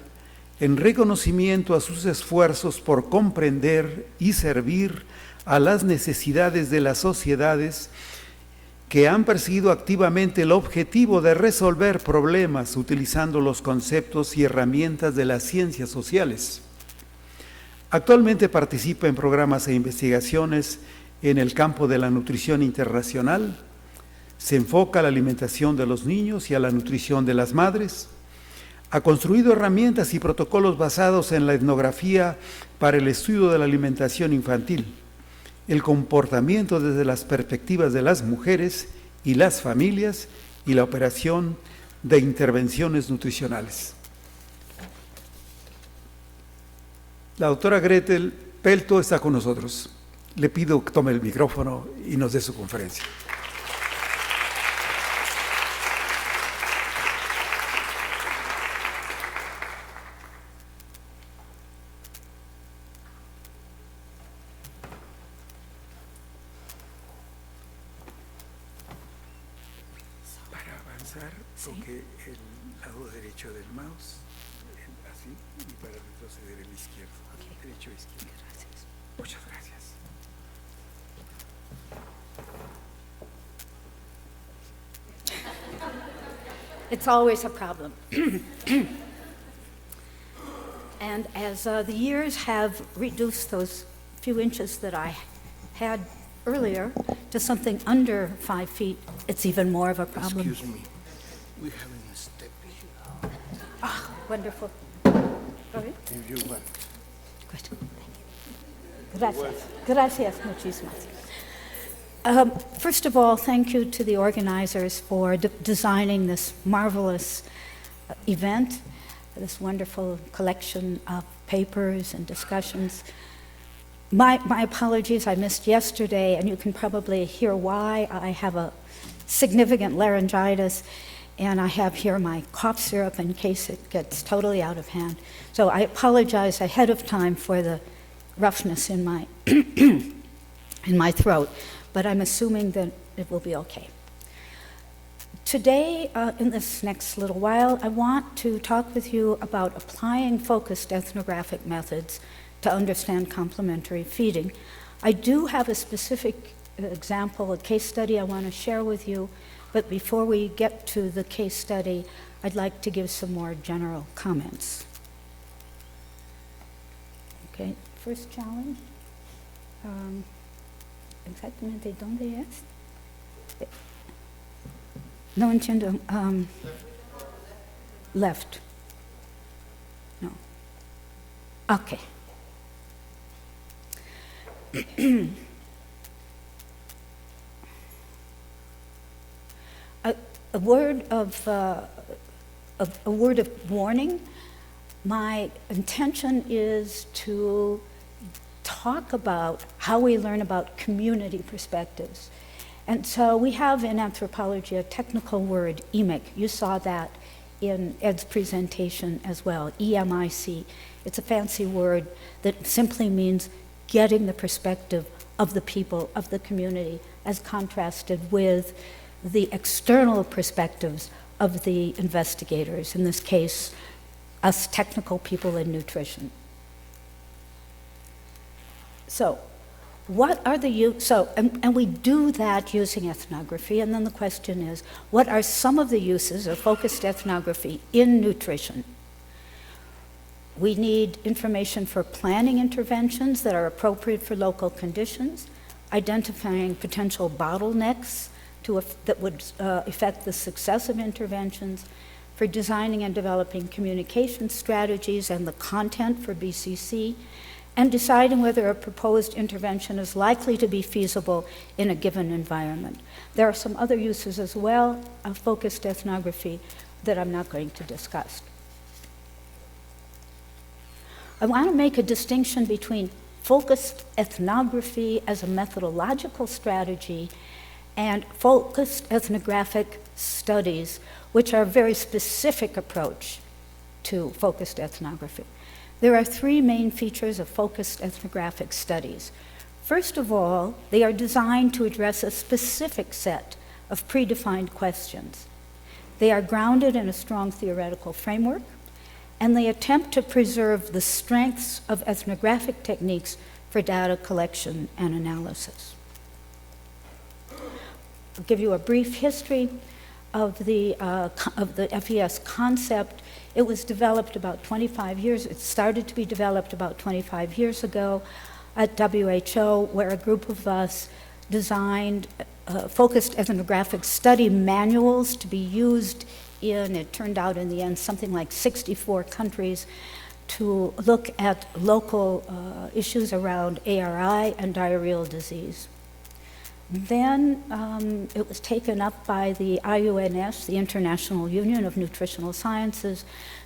en reconocimiento a sus esfuerzos por comprender y servir a las necesidades de las sociedades que han perseguido activamente el objetivo de resolver problemas utilizando los conceptos y herramientas de las ciencias sociales. Actualmente participa en programas e investigaciones en el campo de la nutrición internacional. Se enfoca a la alimentación de los niños y a la nutrición de las madres. Ha construido herramientas y protocolos basados en la etnografía para el estudio de la alimentación infantil, el comportamiento desde las perspectivas de las mujeres y las familias y la operación de intervenciones nutricionales. La doctora Gretel Pelto está con nosotros. Le pido que tome el micrófono y nos dé su conferencia. Toque el lado derecho del mouse, así, y para retroceder el izquierdo. Okay. Derecho e izquierdo. Gracias. Muchas gracias. It's always a problem. And as the years have reduced those few inches that I had earlier to something under 5 feet, it's even more of a problem. Excuse me. We have a step here. Ah, wonderful. Sorry? If you want. Good. Gracias. Gracias muchísimas. First of all, thank you to the organizers for designing this marvelous event, this wonderful collection of papers and discussions. My apologies, I missed yesterday, and you can probably hear why. I have a significant laryngitis, And I have here my cough syrup in case it gets totally out of hand. So I apologize ahead of time for the roughness in my, in my throat, but I'm assuming that it will be okay. Today, in this next little while, I want to talk with you about applying focused ethnographic methods to understand complementary feeding. I do have a specific example, a case study I want to share with you, but before we get to the case study, I'd like to give some more general comments. Okay, first challenge. Exactamente dónde es? No entiendo. Left. No. Okay. A word of warning. My intention is to talk about how we learn about community perspectives. And so we have in anthropology a technical word, EMIC. You saw that in Ed's presentation as well, EMIC. It's a fancy word that simply means getting the perspective of the people, of the community, as contrasted with the external perspectives of the investigators, in this case, us technical people in nutrition. So, what are the and we do that using ethnography, and then the question is, what are some of the uses of focused ethnography in nutrition? We need information for planning interventions that are appropriate for local conditions, identifying potential bottlenecks that would affect the success of interventions, for designing and developing communication strategies and the content for BCC, and deciding whether a proposed intervention is likely to be feasible in a given environment. There are some other uses as well of focused ethnography that I'm not going to discuss. I want to make a distinction between focused ethnography as a methodological strategy and focused ethnographic studies, which are a very specific approach to focused ethnography. There are three main features of focused ethnographic studies. First of all, they are designed to address a specific set of predefined questions. They are grounded in a strong theoretical framework, and they attempt to preserve the strengths of ethnographic techniques for data collection and analysis. I'll give you a brief history of the FES concept. It was developed about 25 years, it started to be developed about 25 years ago at WHO, where a group of us designed focused ethnographic study manuals to be used in, it turned out in the end, something like 64 countries to look at local issues around ARI and diarrheal disease. Then it was taken up by the IUNS, the International Union of Nutritional Sciences,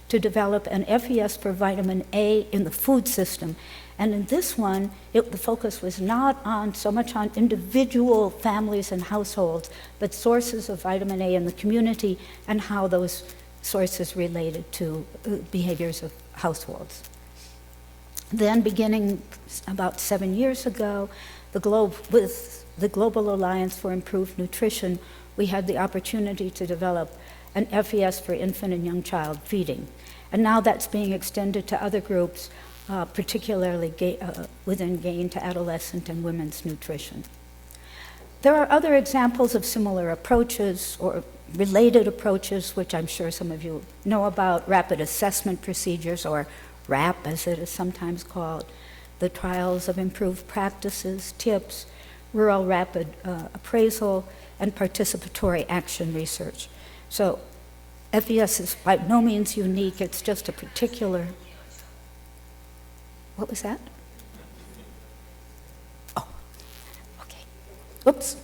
to develop an FES for vitamin A in the food system. And in this one, the focus was not on so much on individual families and households, but sources of vitamin A in the community and how those sources related to behaviors of households. Then, beginning about 7 years ago, with the Global Alliance for Improved Nutrition, we had the opportunity to develop an FES for infant and young child feeding. And now that's being extended to other groups, particularly within GAIN to adolescent and women's nutrition. There are other examples of similar approaches or related approaches, which I'm sure some of you know about, rapid assessment procedures, or RAP as it is sometimes called, the trials of improved practices, TIPS, rural rapid appraisal, and participatory action research. So FES is by no means unique, it's just a particular, what was that? Oh, okay, oops.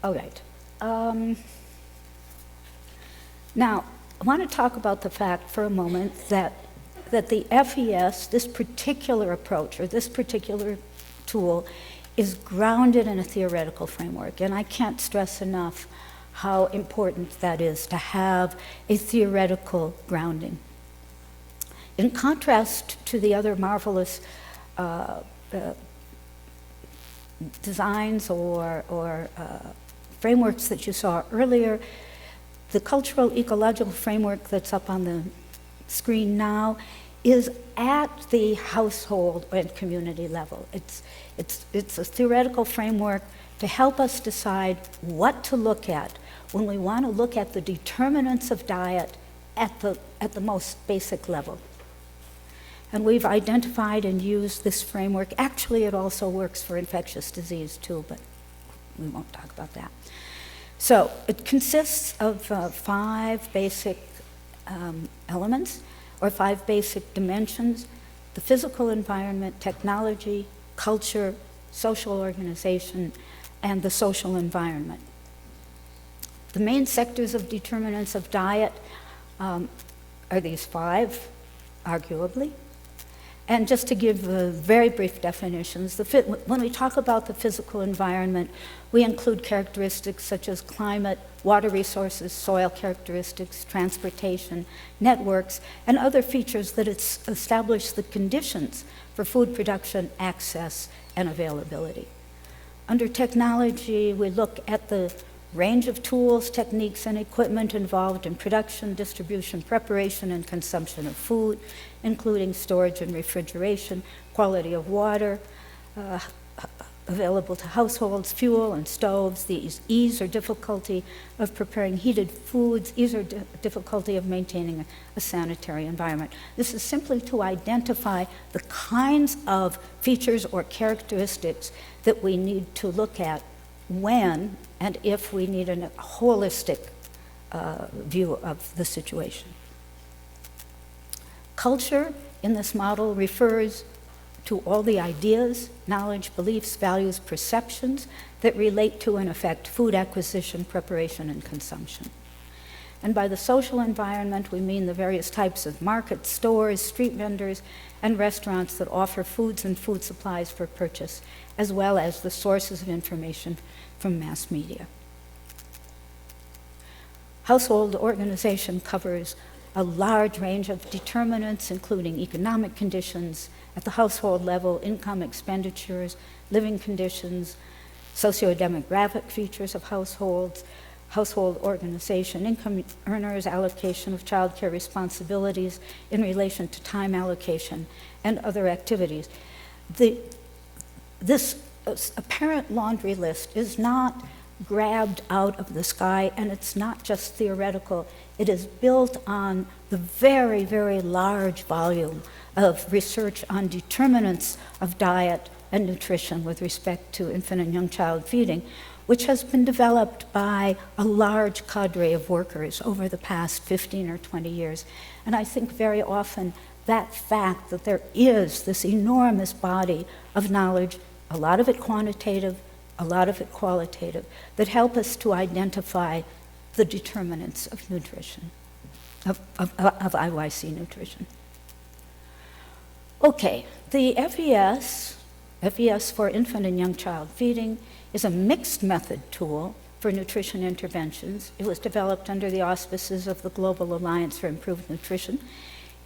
All right. Now, I want to talk about the fact for a moment that the FES, this particular approach or this particular tool, is grounded in a theoretical framework, and I can't stress enough how important that is to have a theoretical grounding. In contrast to the other marvelous designs or frameworks that you saw earlier, the cultural ecological framework that's up on the screen now is at the household and community level. It's a theoretical framework to help us decide what to look at when we want to look at the determinants of diet at the most basic level. And we've identified and used this framework. Actually, it also works for infectious disease too, but we won't talk about that. So it consists of 5 basic elements, or 5 basic dimensions: the physical environment, technology, culture, social organization, and the social environment. The main sectors of determinants of diet are these 5, arguably. And just to give very brief definitions, when we talk about the physical environment, we include characteristics such as climate, water resources, soil characteristics, transportation, networks, and other features that establish the conditions for food production, access, and availability. Under technology, we look at the range of tools, techniques, and equipment involved in production, distribution, preparation, and consumption of food, including storage and refrigeration, quality of water available to households, fuel and stoves, the ease or difficulty of preparing heated foods, ease or difficulty of maintaining a sanitary environment. This is simply to identify the kinds of features or characteristics that we need to look at when and if we need a holistic view of the situation. Culture in this model refers to all the ideas, knowledge, beliefs, values, perceptions that relate to and affect food acquisition, preparation, and consumption. And by the social environment, we mean the various types of markets, stores, street vendors, and restaurants that offer foods and food supplies for purchase, as well as the sources of information from mass media. Household organization covers a large range of determinants, including economic conditions at the household level, income, expenditures, living conditions, socio-demographic features of households, household organization, income earners, allocation of child care responsibilities in relation to time allocation and other activities. This apparent laundry list is not grabbed out of the sky, and it's not just theoretical. It is built on the very, very large volume of research on determinants of diet and nutrition with respect to infant and young child feeding, which has been developed by a large cadre of workers over the past 15 or 20 years. And I think very often that fact that there is this enormous body of knowledge, a lot of it quantitative, a lot of it qualitative, that help us to identify the determinants of nutrition, of IYC nutrition. Okay, the FES for infant and young child feeding is a mixed method tool for nutrition interventions. It was developed under the auspices of the Global Alliance for Improved Nutrition.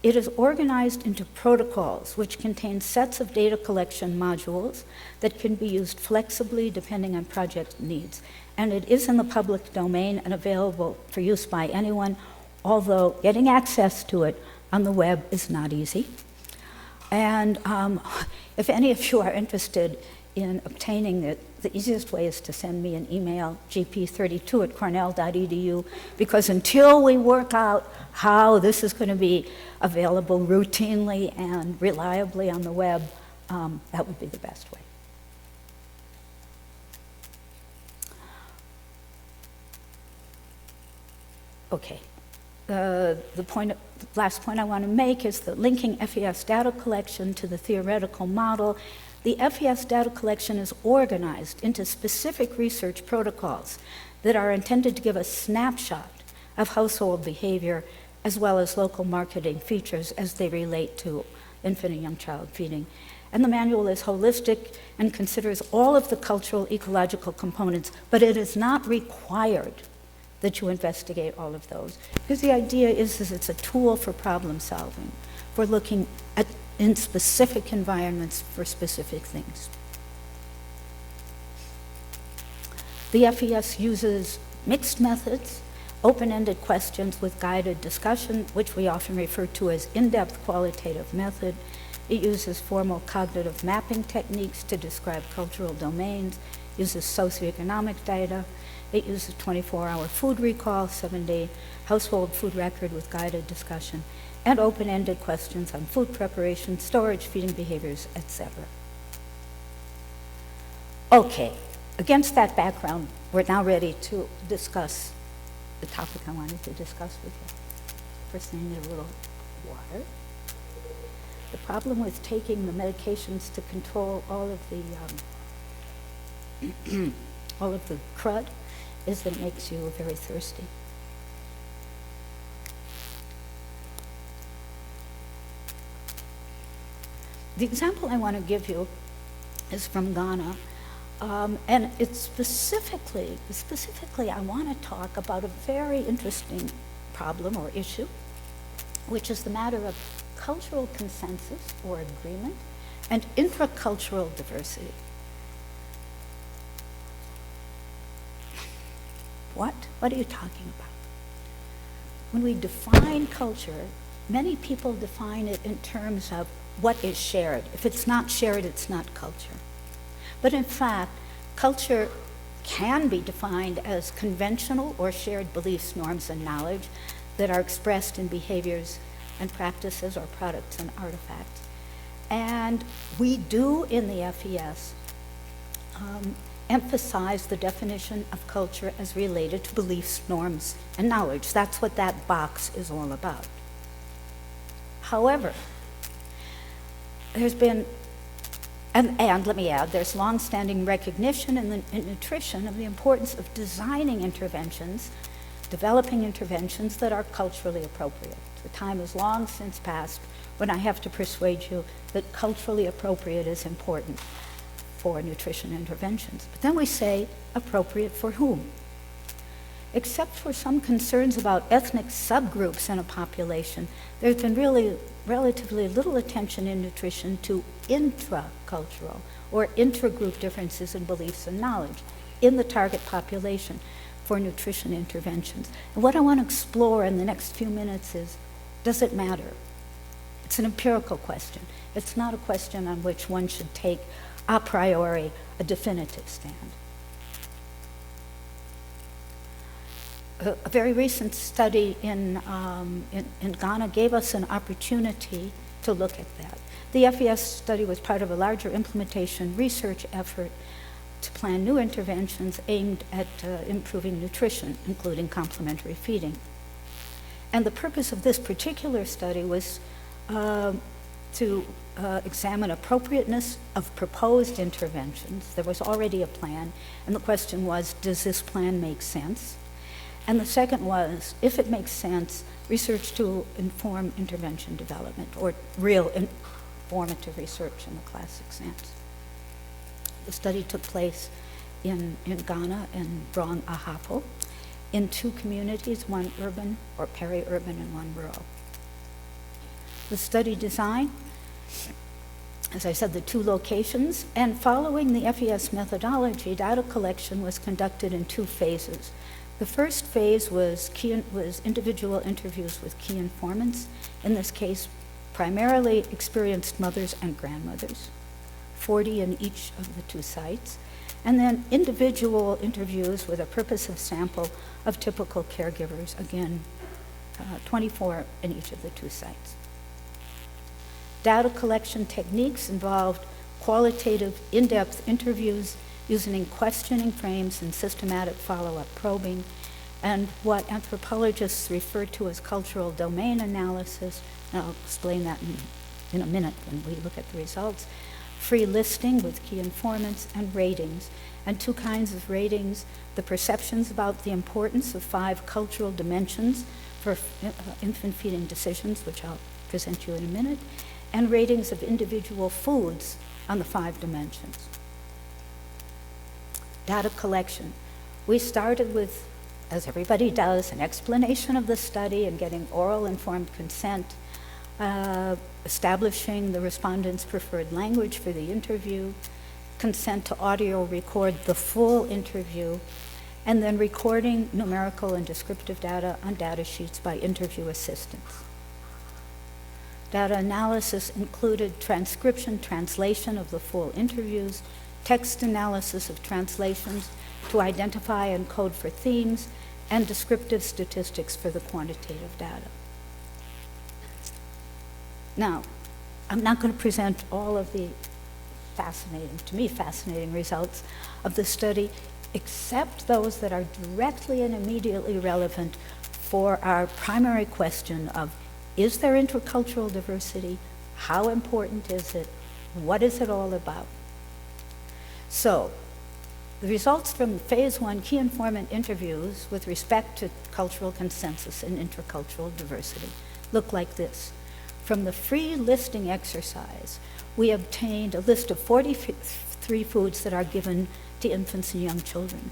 It is organized into protocols, which contain sets of data collection modules that can be used flexibly depending on project needs. And it is in the public domain and available for use by anyone, although getting access to it on the web is not easy. And if any of you are interested in obtaining it, the easiest way is to send me an email, gp32@cornell.edu, because until we work out how this is going to be available routinely and reliably on the web, that would be the best way. Okay. The last point I want to make is that linking FES data collection to the theoretical model, the FES data collection is organized into specific research protocols that are intended to give a snapshot of household behavior as well as local marketing features as they relate to infant and young child feeding. And the manual is holistic and considers all of the cultural ecological components, but it is not required that you investigate all of those. Because the idea is it's a tool for problem solving, for looking at in specific environments for specific things. The FES uses mixed methods, open-ended questions with guided discussion, which we often refer to as in-depth qualitative method. It uses formal cognitive mapping techniques to describe cultural domains, uses socioeconomic data. It uses 24-hour food recall, 7-day household food record with guided discussion, and open-ended questions on food preparation, storage, feeding behaviors, etc. Okay, against that background, we're now ready to discuss the topic I wanted to discuss with you. First thing, I need a little water. The problem with taking the medications to control all of the all of the crud is that it makes you very thirsty. The example I want to give you is from Ghana, and it's specifically I want to talk about a very interesting problem or issue, which is the matter of cultural consensus or agreement and intracultural diversity. What? What are you talking about? When we define culture, many people define it in terms of what is shared. If it's not shared, it's not culture. But in fact, culture can be defined as conventional or shared beliefs, norms, and knowledge that are expressed in behaviors and practices or products and artifacts. And we do in the FES emphasize the definition of culture as related to beliefs, norms, and knowledge. That's what that box is all about. However, there's been, and let me add, there's long-standing recognition in nutrition of the importance of designing interventions, developing interventions that are culturally appropriate. The time has long since passed when I have to persuade you that culturally appropriate is important for nutrition interventions. But then we say, appropriate for whom? Except for some concerns about ethnic subgroups in a population, there's been really relatively little attention in nutrition to intracultural or intragroup differences in beliefs and knowledge in the target population for nutrition interventions. And what I want to explore in the next few minutes is, does it matter? It's an empirical question. It's not a question on which one should take a priori a definitive stand. A very recent study in Ghana gave us an opportunity to look at that. The FES study was part of a larger implementation research effort to plan new interventions aimed at improving nutrition, including complementary feeding. And the purpose of this particular study was to examine appropriateness of proposed interventions. There was already a plan, and the question was, does this plan make sense? And the second was, if it makes sense, research to inform intervention development, or real informative research in the classic sense. The study took place in Ghana, in Brong Ahafo, in two communities, one urban or peri-urban and one rural. The study design, as I said, the two locations, and following the FES methodology, data collection was conducted in two phases. The first phase was individual interviews with key informants, in this case, primarily experienced mothers and grandmothers, 40 in each of the two sites, and then individual interviews with a purposive sample of typical caregivers, again, 24 in each of the two sites. Data collection techniques involved qualitative, in-depth interviews using questioning frames and systematic follow-up probing, and what anthropologists refer to as cultural domain analysis, and I'll explain that in a minute when we look at the results, free listing with key informants, and ratings. And two kinds of ratings: the perceptions about the importance of 5 cultural dimensions for infant feeding decisions, which I'll present you in a minute, and ratings of individual foods on the 5 dimensions. Data collection. We started with, as everybody does, an explanation of the study and getting oral informed consent, establishing the respondent's preferred language for the interview, consent to audio record the full interview, and then recording numerical and descriptive data on data sheets by interview assistants. Data analysis included transcription, translation of the full interviews, text analysis of translations to identify and code for themes, and descriptive statistics for the quantitative data. Now, I'm not going to present all of the fascinating results of the study, except those that are directly and immediately relevant for our primary question of, is there intercultural diversity? How important is it? What is it all about? So, the results from phase 1 key informant interviews with respect to cultural consensus and intercultural diversity look like this. From the free listing exercise, we obtained a list of 43 foods that are given to infants and young children.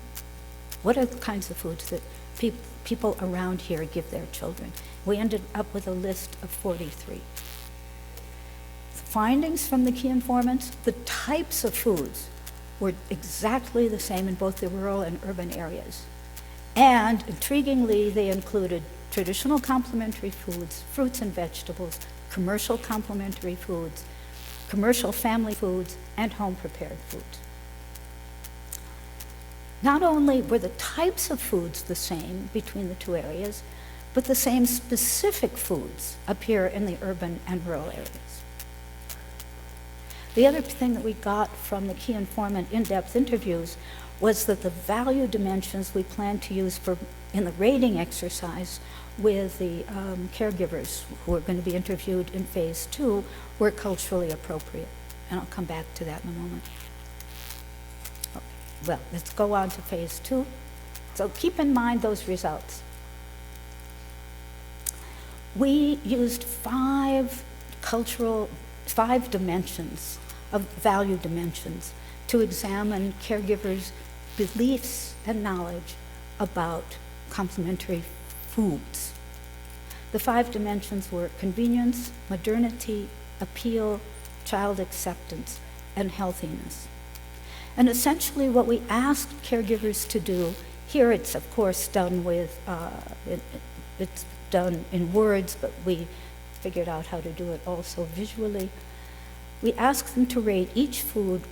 What are the kinds of foods that people around here give their children? We ended up with a list of 43. The findings from the key informants, the types of foods were exactly the same in both the rural and urban areas. And intriguingly, they included traditional complementary foods, fruits and vegetables, commercial complementary foods, commercial family foods, and home-prepared foods. Not only were the types of foods the same between the 2 areas, but the same specific foods appear in the urban and rural areas. The other thing that we got from the key informant in-depth interviews was that the value dimensions we plan to use in the rating exercise with the caregivers who are going to be interviewed in phase 2 were culturally appropriate. And I'll come back to that in a moment. Well, let's go on to phase 2. So keep in mind those results. We used 5 dimensions of value dimensions to examine caregivers' beliefs and knowledge about complementary foods. The 5 dimensions were convenience, modernity, appeal, child acceptance, and healthiness. And essentially what we asked caregivers to do, here it's of course done with, it's done in words, but we figured out how to do it also visually. We asked them to rate each food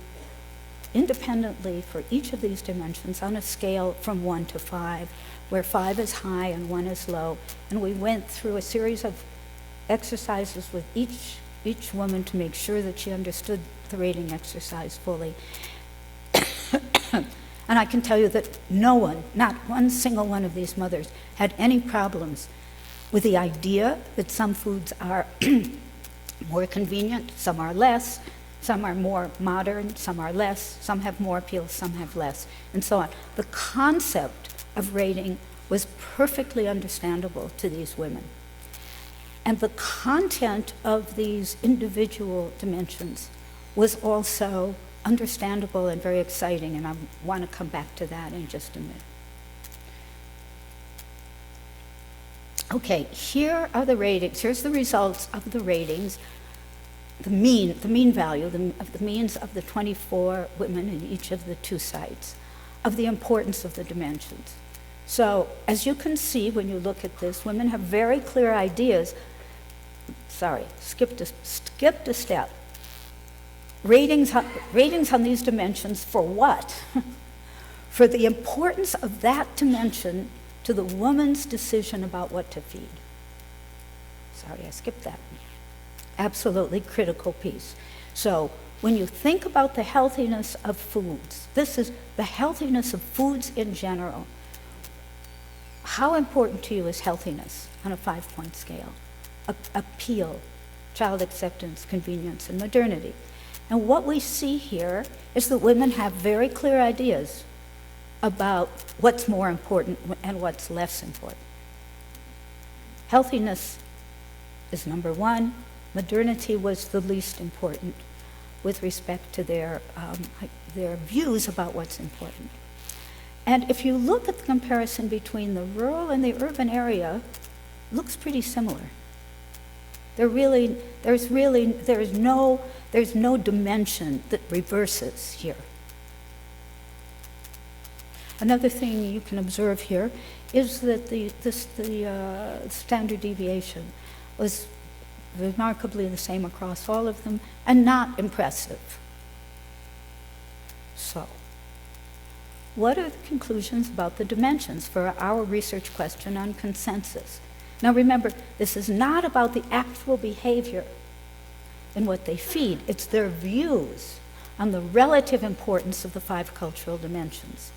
independently for each of these dimensions on a scale from 1 to 5, where 5 is high and 1 is low. And we went through a series of exercises with each woman to make sure that she understood the rating exercise fully. And I can tell you that no one, not one single one of these mothers, had any problems with the idea that some foods are more convenient, some are less, some are more modern, some are less, some have more appeal, some have less, and so on. The concept of rating was perfectly understandable to these women. And the content of these individual dimensions was also understandable and very exciting, and I want to come back to that in just a minute. Okay, here are the ratings. Here's the results of the ratings, the mean value, of the means of the 24 women in each of the 2 sites, of the importance of the dimensions. So, as you can see when you look at this, women have very clear ideas. Sorry, skipped a step. Ratings on these dimensions for what? For the importance of that dimension to the woman's decision about what to feed. Sorry, I skipped that. Absolutely critical piece. So when you think about the healthiness of foods, this is the healthiness of foods in general. How important to you is healthiness on a 5-point scale? Appeal, child acceptance, convenience, and modernity. And what we see here is that women have very clear ideas about what's more important and what's less important. Healthiness is number 1, Modernity was the least important with respect to their views about what's important. And if you look at the comparison between the rural and the urban area, it looks pretty similar. There's no dimension that reverses here. Another thing you can observe here is that the standard deviation was remarkably the same across all of them and not impressive. So, what are the conclusions about the dimensions for our research question on consensus? Now remember, this is not about the actual behavior and what they feed, it's their views on the relative importance of the 5 cultural dimensions.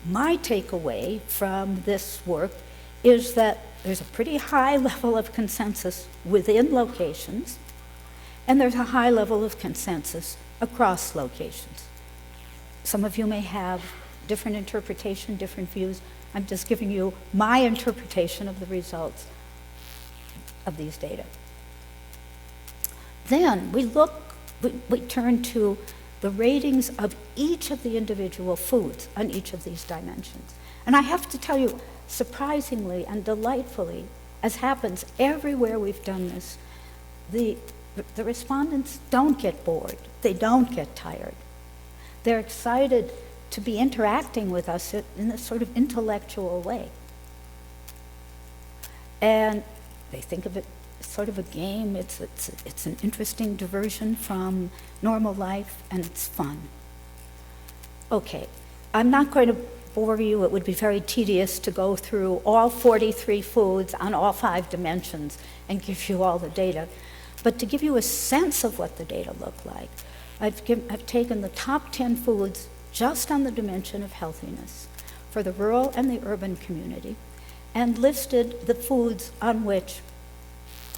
My takeaway from this work is that there's a pretty high level of consensus within locations, and there's a high level of consensus across locations. Some of you may have different interpretation, different views. I'm just giving you my interpretation of the results of these data. Then we turn to the ratings of each of the individual foods on each of these dimensions. And I have to tell you, surprisingly and delightfully, as happens everywhere we've done this, the respondents don't get bored. They don't get tired. They're excited to be interacting with us in a sort of intellectual way. And they think of it as sort of a game. It's an interesting diversion from normal life, and it's fun. Okay, I'm not going to bore you. It would be very tedious to go through all 43 foods on all 5 dimensions and give you all the data. But to give you a sense of what the data look like, I've taken the top 10 foods just on the dimension of healthiness for the rural and the urban community, and listed the foods on which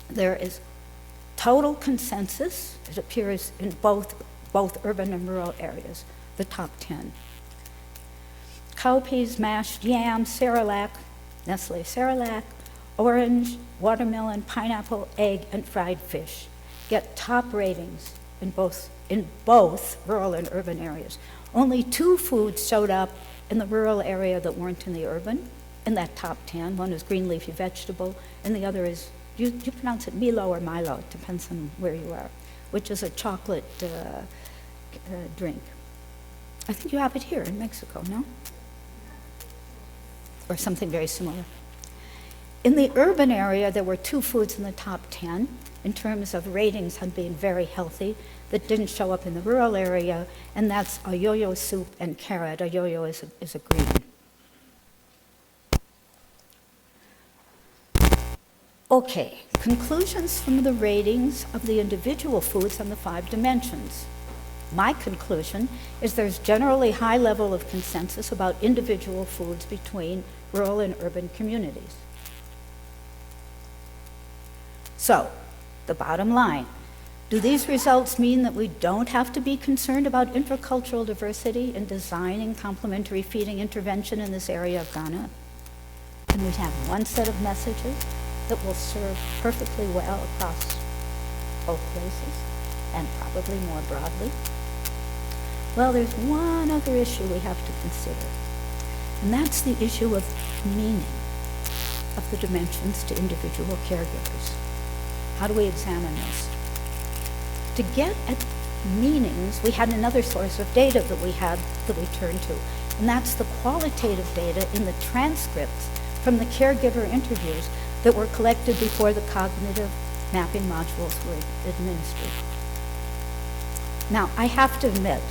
there is total consensus. It appears in both urban and rural areas, the top 10. Cowpeas, mashed yam, Cerelac, Nestlé Cerelac, orange, watermelon, pineapple, egg, and fried fish get top ratings in both rural and urban areas. Only 2 foods showed up in the rural area that weren't in the urban, in that top 10. One is green leafy vegetable, and the other is, you pronounce it Milo or Milo, it depends on where you are, which is a chocolate drink. I think you have it here in Mexico, no? Or something very similar. In the urban area, there were 2 foods in the top 10 in terms of ratings on being very healthy that didn't show up in the rural area, and that's a yo-yo soup and carrot. A yo-yo is a green. Okay, conclusions from the ratings of the individual foods on the 5 dimensions. My conclusion is there's generally high level of consensus about individual foods between rural and urban communities. So, the bottom line, do these results mean that we don't have to be concerned about intercultural diversity in designing complementary feeding intervention in this area of Ghana? Can we have one set of messages that will serve perfectly well across both places, and probably more broadly? Well, there's one other issue we have to consider, and that's the issue of meaning of the dimensions to individual caregivers. How do we examine this? To get at meanings, we had another source of data that we turned to, and that's the qualitative data in the transcripts from the caregiver interviews that were collected before the cognitive mapping modules were administered. Now, I have to admit,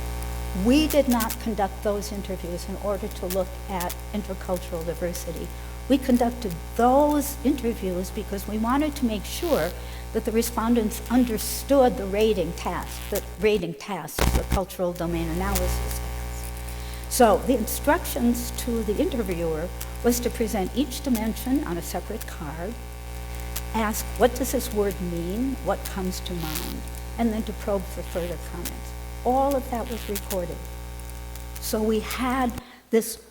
we did not conduct those interviews in order to look at intercultural diversity. We conducted those interviews because we wanted to make sure that the respondents understood the rating tasks, the cultural domain analysis tasks. So the instructions to the interviewer was to present each dimension on a separate card, ask, what does this word mean, what comes to mind, and then to probe for further comments. All of that was recorded. So we had this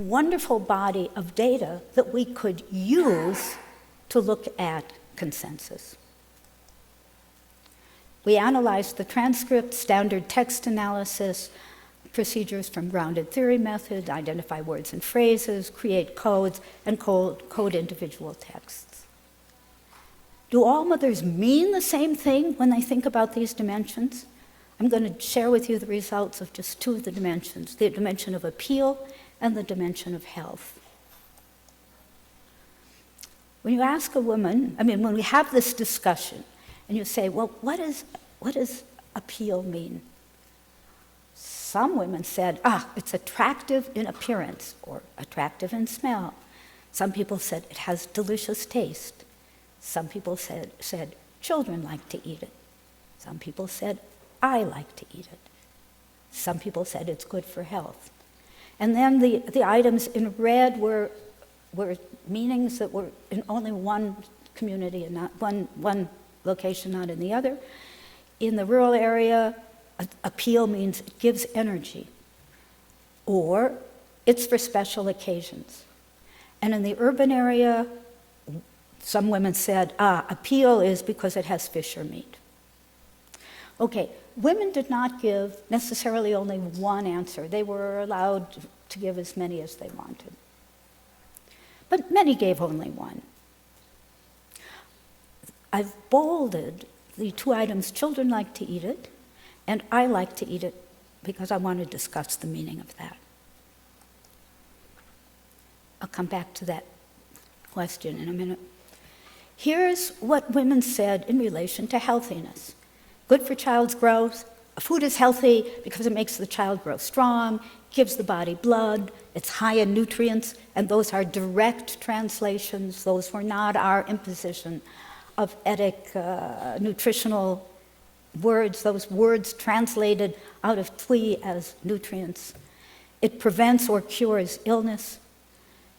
wonderful body of data that we could use to look at consensus. We analyzed the transcript, standard text analysis, procedures from grounded theory method, identify words and phrases, create codes, and code individual texts. Do all mothers mean the same thing when they think about these dimensions? I'm going to share with you the results of just two of the dimensions, the dimension of appeal and the dimension of health. When you ask a woman, when we have this discussion, and you say, well, what does appeal mean? Some women said, it's attractive in appearance or attractive in smell. Some people said it has delicious taste. Some people said children like to eat it. Some people said, I like to eat it. Some people said it's good for health. And then the items in red were meanings that were in only one community and not one location, not in the other. In the rural area, appeal means it gives energy, or it's for special occasions. And in the urban area, some women said, appeal is because it has fish or meat. Okay, women did not give necessarily only one answer. They were allowed to give as many as they wanted. But many gave only one. I've bolded the two items, children like to eat it, and I like to eat it, because I want to discuss the meaning of that. I'll come back to that question in a minute. Here's what women said in relation to healthiness. Good for child's growth. Food is healthy because it makes the child grow strong, gives the body blood, it's high in nutrients, and those are direct translations. Those were not our imposition of etic nutritional words, those words translated out of Twi as nutrients. It prevents or cures illness.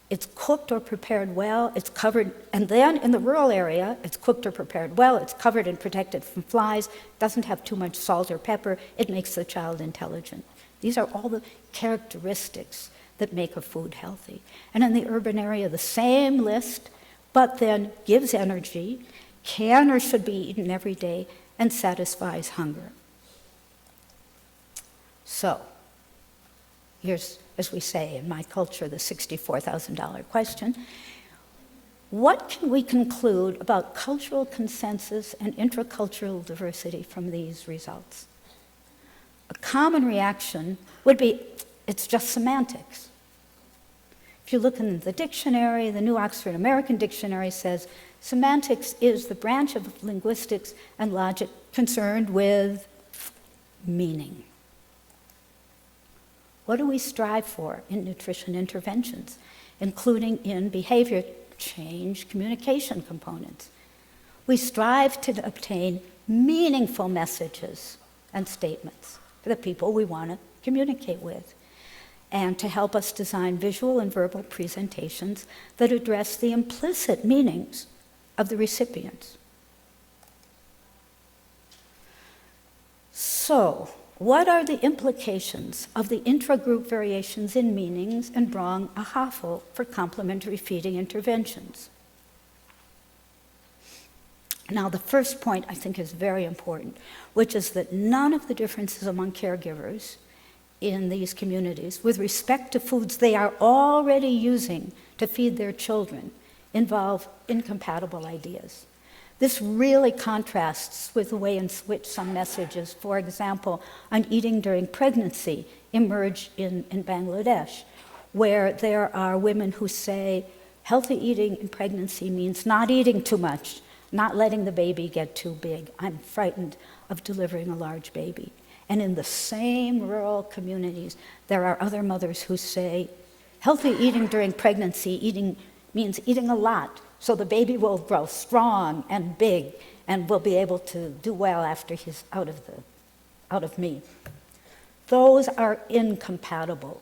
It's cooked or prepared well, it's covered, and then in the rural area, it's cooked or prepared well, it's covered and protected from flies, doesn't have too much salt or pepper, it makes the child intelligent. These are all the characteristics that make a food healthy. And in the urban area, the same list, but then gives energy, can or should be eaten every day, and satisfies hunger. So, here's, as we say in my culture, the $64,000 question. What can we conclude about cultural consensus and intercultural diversity from these results? A common reaction would be, it's just semantics. If you look in the dictionary, the New Oxford American Dictionary says, semantics is the branch of linguistics and logic concerned with meaning. What do we strive for in nutrition interventions, including in behavior change communication components? We strive to obtain meaningful messages and statements for the people we want to communicate with, and to help us design visual and verbal presentations that address the implicit meanings of the recipients. So, what are the implications of the intra-group variations in meanings and Brong Ahafo for complementary feeding interventions? Now, the first point I think is very important, which is that none of the differences among caregivers in these communities with respect to foods they are already using to feed their children involve incompatible ideas. This really contrasts with the way in which some messages, for example, on eating during pregnancy, emerge in Bangladesh, where there are women who say healthy eating in pregnancy means not eating too much, not letting the baby get too big. I'm frightened of delivering a large baby. And in the same rural communities, there are other mothers who say healthy eating during pregnancy means eating a lot, so the baby will grow strong and big and will be able to do well after he's out of me. Those are incompatible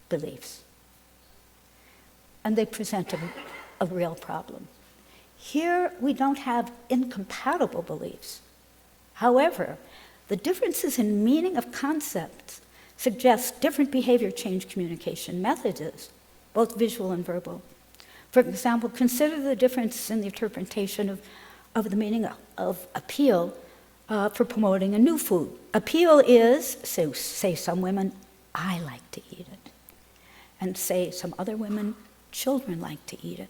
beliefs. And they present a real problem. Here, we don't have incompatible beliefs. However, the differences in meaning of concepts suggest different behavior change communication methods, both visual and verbal. For example, consider the difference in the interpretation of the meaning of appeal for promoting a new food. Appeal is, say some women, I like to eat it. And say some other women, children like to eat it.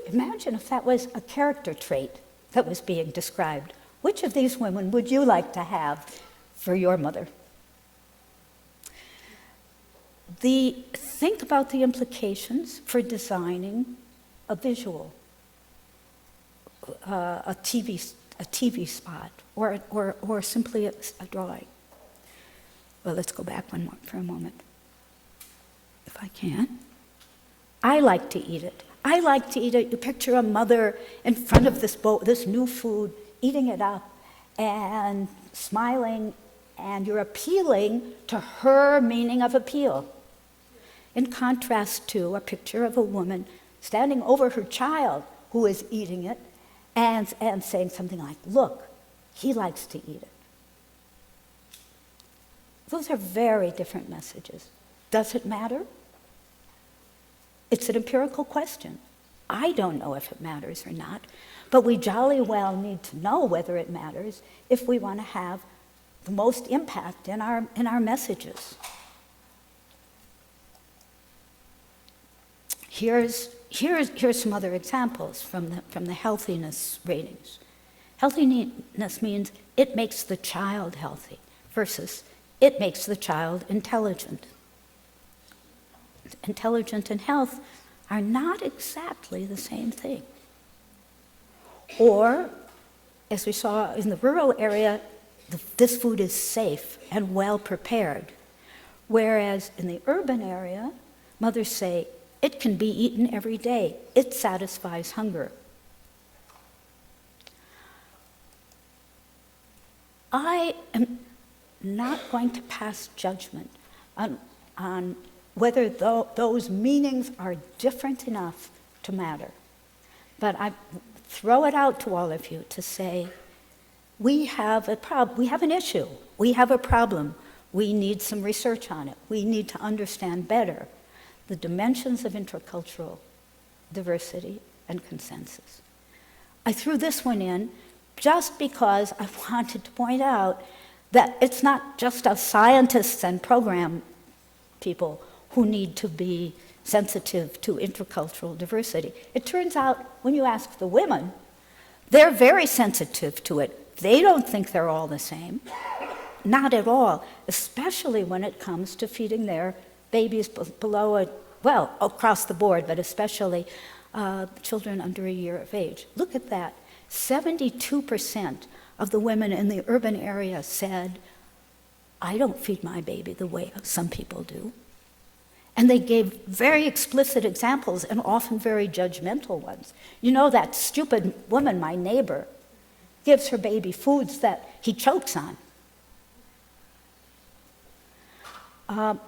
Imagine if that was a character trait that was being described. Which of these women would you like to have for your mother? Think about the implications for designing a visual, a TV spot, or simply a drawing. Well, let's go back for a moment, if I can. I like to eat it. I like to eat it. You picture a mother in front of this new food, eating it up and smiling, and you're appealing to her meaning of appeal. In contrast to a picture of a woman standing over her child who is eating it and saying something like, look, he likes to eat it. Those are very different messages. Does it matter? It's an empirical question. I don't know if it matters or not, but we jolly well need to know whether it matters if we want to have the most impact in our messages. Here's some other examples from the healthiness ratings. Healthiness means it makes the child healthy versus it makes the child intelligent. Intelligent and health are not exactly the same thing. Or, as we saw in the rural area, this food is safe and well prepared. Whereas in the urban area, mothers say, it can be eaten every day. It satisfies hunger. I am not going to pass judgment on whether those meanings are different enough to matter. But I throw it out to all of you to say, we have an issue. We have a problem. We need some research on it. We need to understand better the dimensions of intercultural diversity and consensus. I threw this one in just because I wanted to point out that it's not just us scientists and program people who need to be sensitive to intercultural diversity. It turns out when you ask the women, they're very sensitive to it. They don't think they're all the same. Not at all, especially when it comes to feeding their babies across the board, but especially children under a year of age. Look at that. 72% of the women in the urban area said, I don't feed my baby the way some people do. And they gave very explicit examples and often very judgmental ones. You know, that stupid woman, my neighbor, gives her baby foods that he chokes on.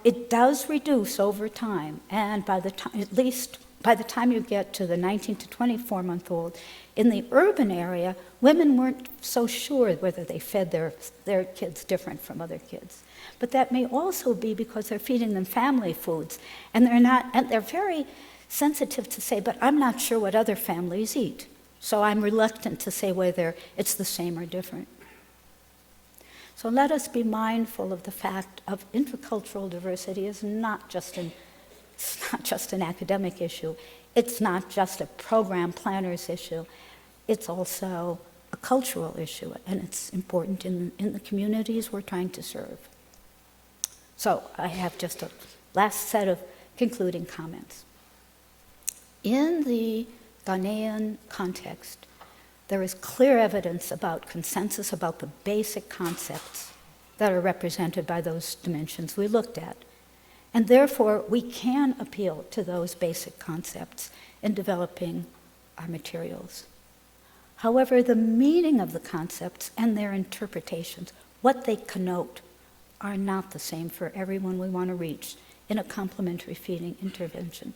It does reduce over time, and by the time you get to the 19 to 24-month-old, in the urban area, women weren't so sure whether they fed their kids different from other kids. But that may also be because they're feeding them family foods, and they're very sensitive to say, but I'm not sure what other families eat. So I'm reluctant to say whether it's the same or different. So let us be mindful of the fact of intercultural diversity is not just an academic issue. It's not just a program planner's issue. It's also a cultural issue, and it's important in the communities we're trying to serve. So I have just a last set of concluding comments. In the Ghanaian context, there is clear evidence about consensus about the basic concepts that are represented by those dimensions we looked at. And therefore, we can appeal to those basic concepts in developing our materials. However, the meaning of the concepts and their interpretations, what they connote, are not the same for everyone we want to reach in a complementary feeding intervention.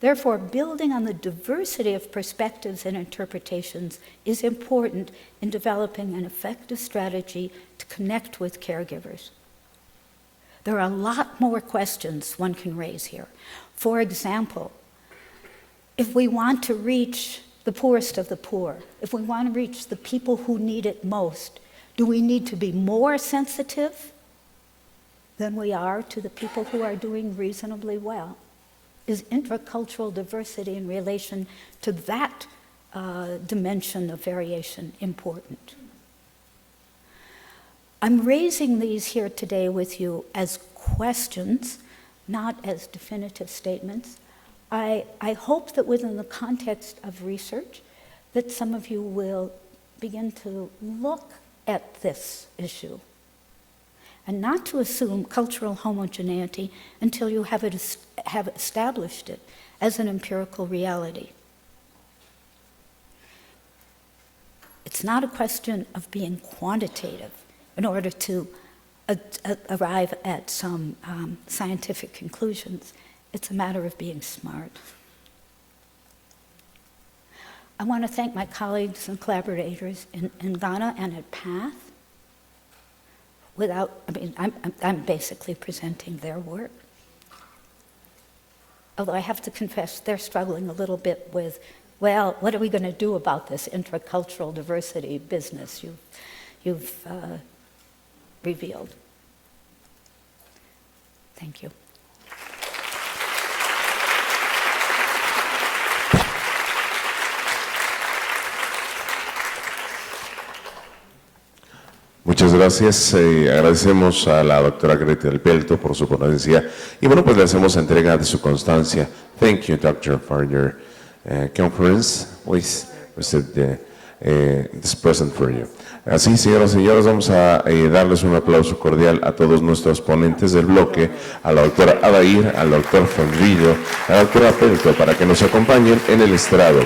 Therefore, building on the diversity of perspectives and interpretations is important in developing an effective strategy to connect with caregivers. There are a lot more questions one can raise here. For example, if we want to reach the the poorest of the poor, if we want to reach the people who need it most, do we need to be more sensitive than we are to the people who are doing reasonably well? Is intercultural diversity in relation to that dimension of variation important? I'm raising these here today with you as questions, not as definitive statements. I hope that within the context of research, that some of you will begin to look at this issue and not to assume cultural homogeneity until you have established it as an empirical reality. It's not a question of being quantitative in order to arrive at some scientific conclusions. It's a matter of being smart. I want to thank my colleagues and collaborators in Ghana and at PATH. I'm basically presenting their work. Although I have to confess, they're struggling a little bit with, well, what are we going to do about this intercultural diversity business you've revealed? Thank you. Muchas gracias. Agradecemos a la doctora Greta del Pelto por su ponencia y bueno, pues le hacemos entrega de su constancia. Thank you, doctor, for your conference. Please receive this present for you. Así, señoras y señores, vamos a darles un aplauso cordial a todos nuestros ponentes del bloque, a la doctora Adair, al doctor Fondo, a la doctora Pelto, para que nos acompañen en el estrado,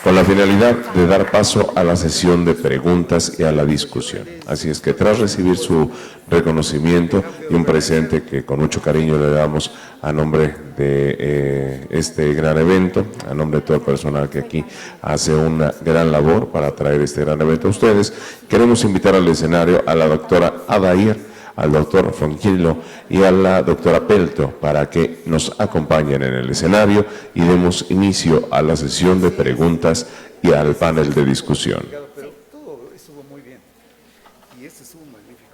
con la finalidad de dar paso a la sesión de preguntas y a la discusión. Así es que tras recibir su reconocimiento y un presente que con mucho cariño le damos a nombre de este gran evento, a nombre de todo el personal que aquí hace una gran labor para traer este gran evento a ustedes, queremos invitar al escenario a la doctora Adair, al doctor Fondo y a la doctora Pelto para que nos acompañen en el escenario y demos inicio a la sesión de preguntas y al panel de discusión. Pero todo estuvo muy bien y este estuvo magnífico.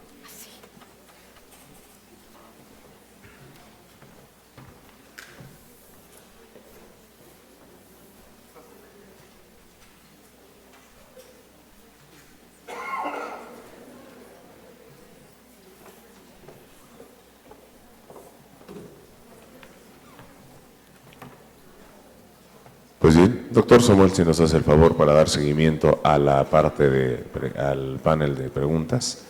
Pues bien, doctor Samuel, si nos hace el favor para dar seguimiento a la parte al panel de preguntas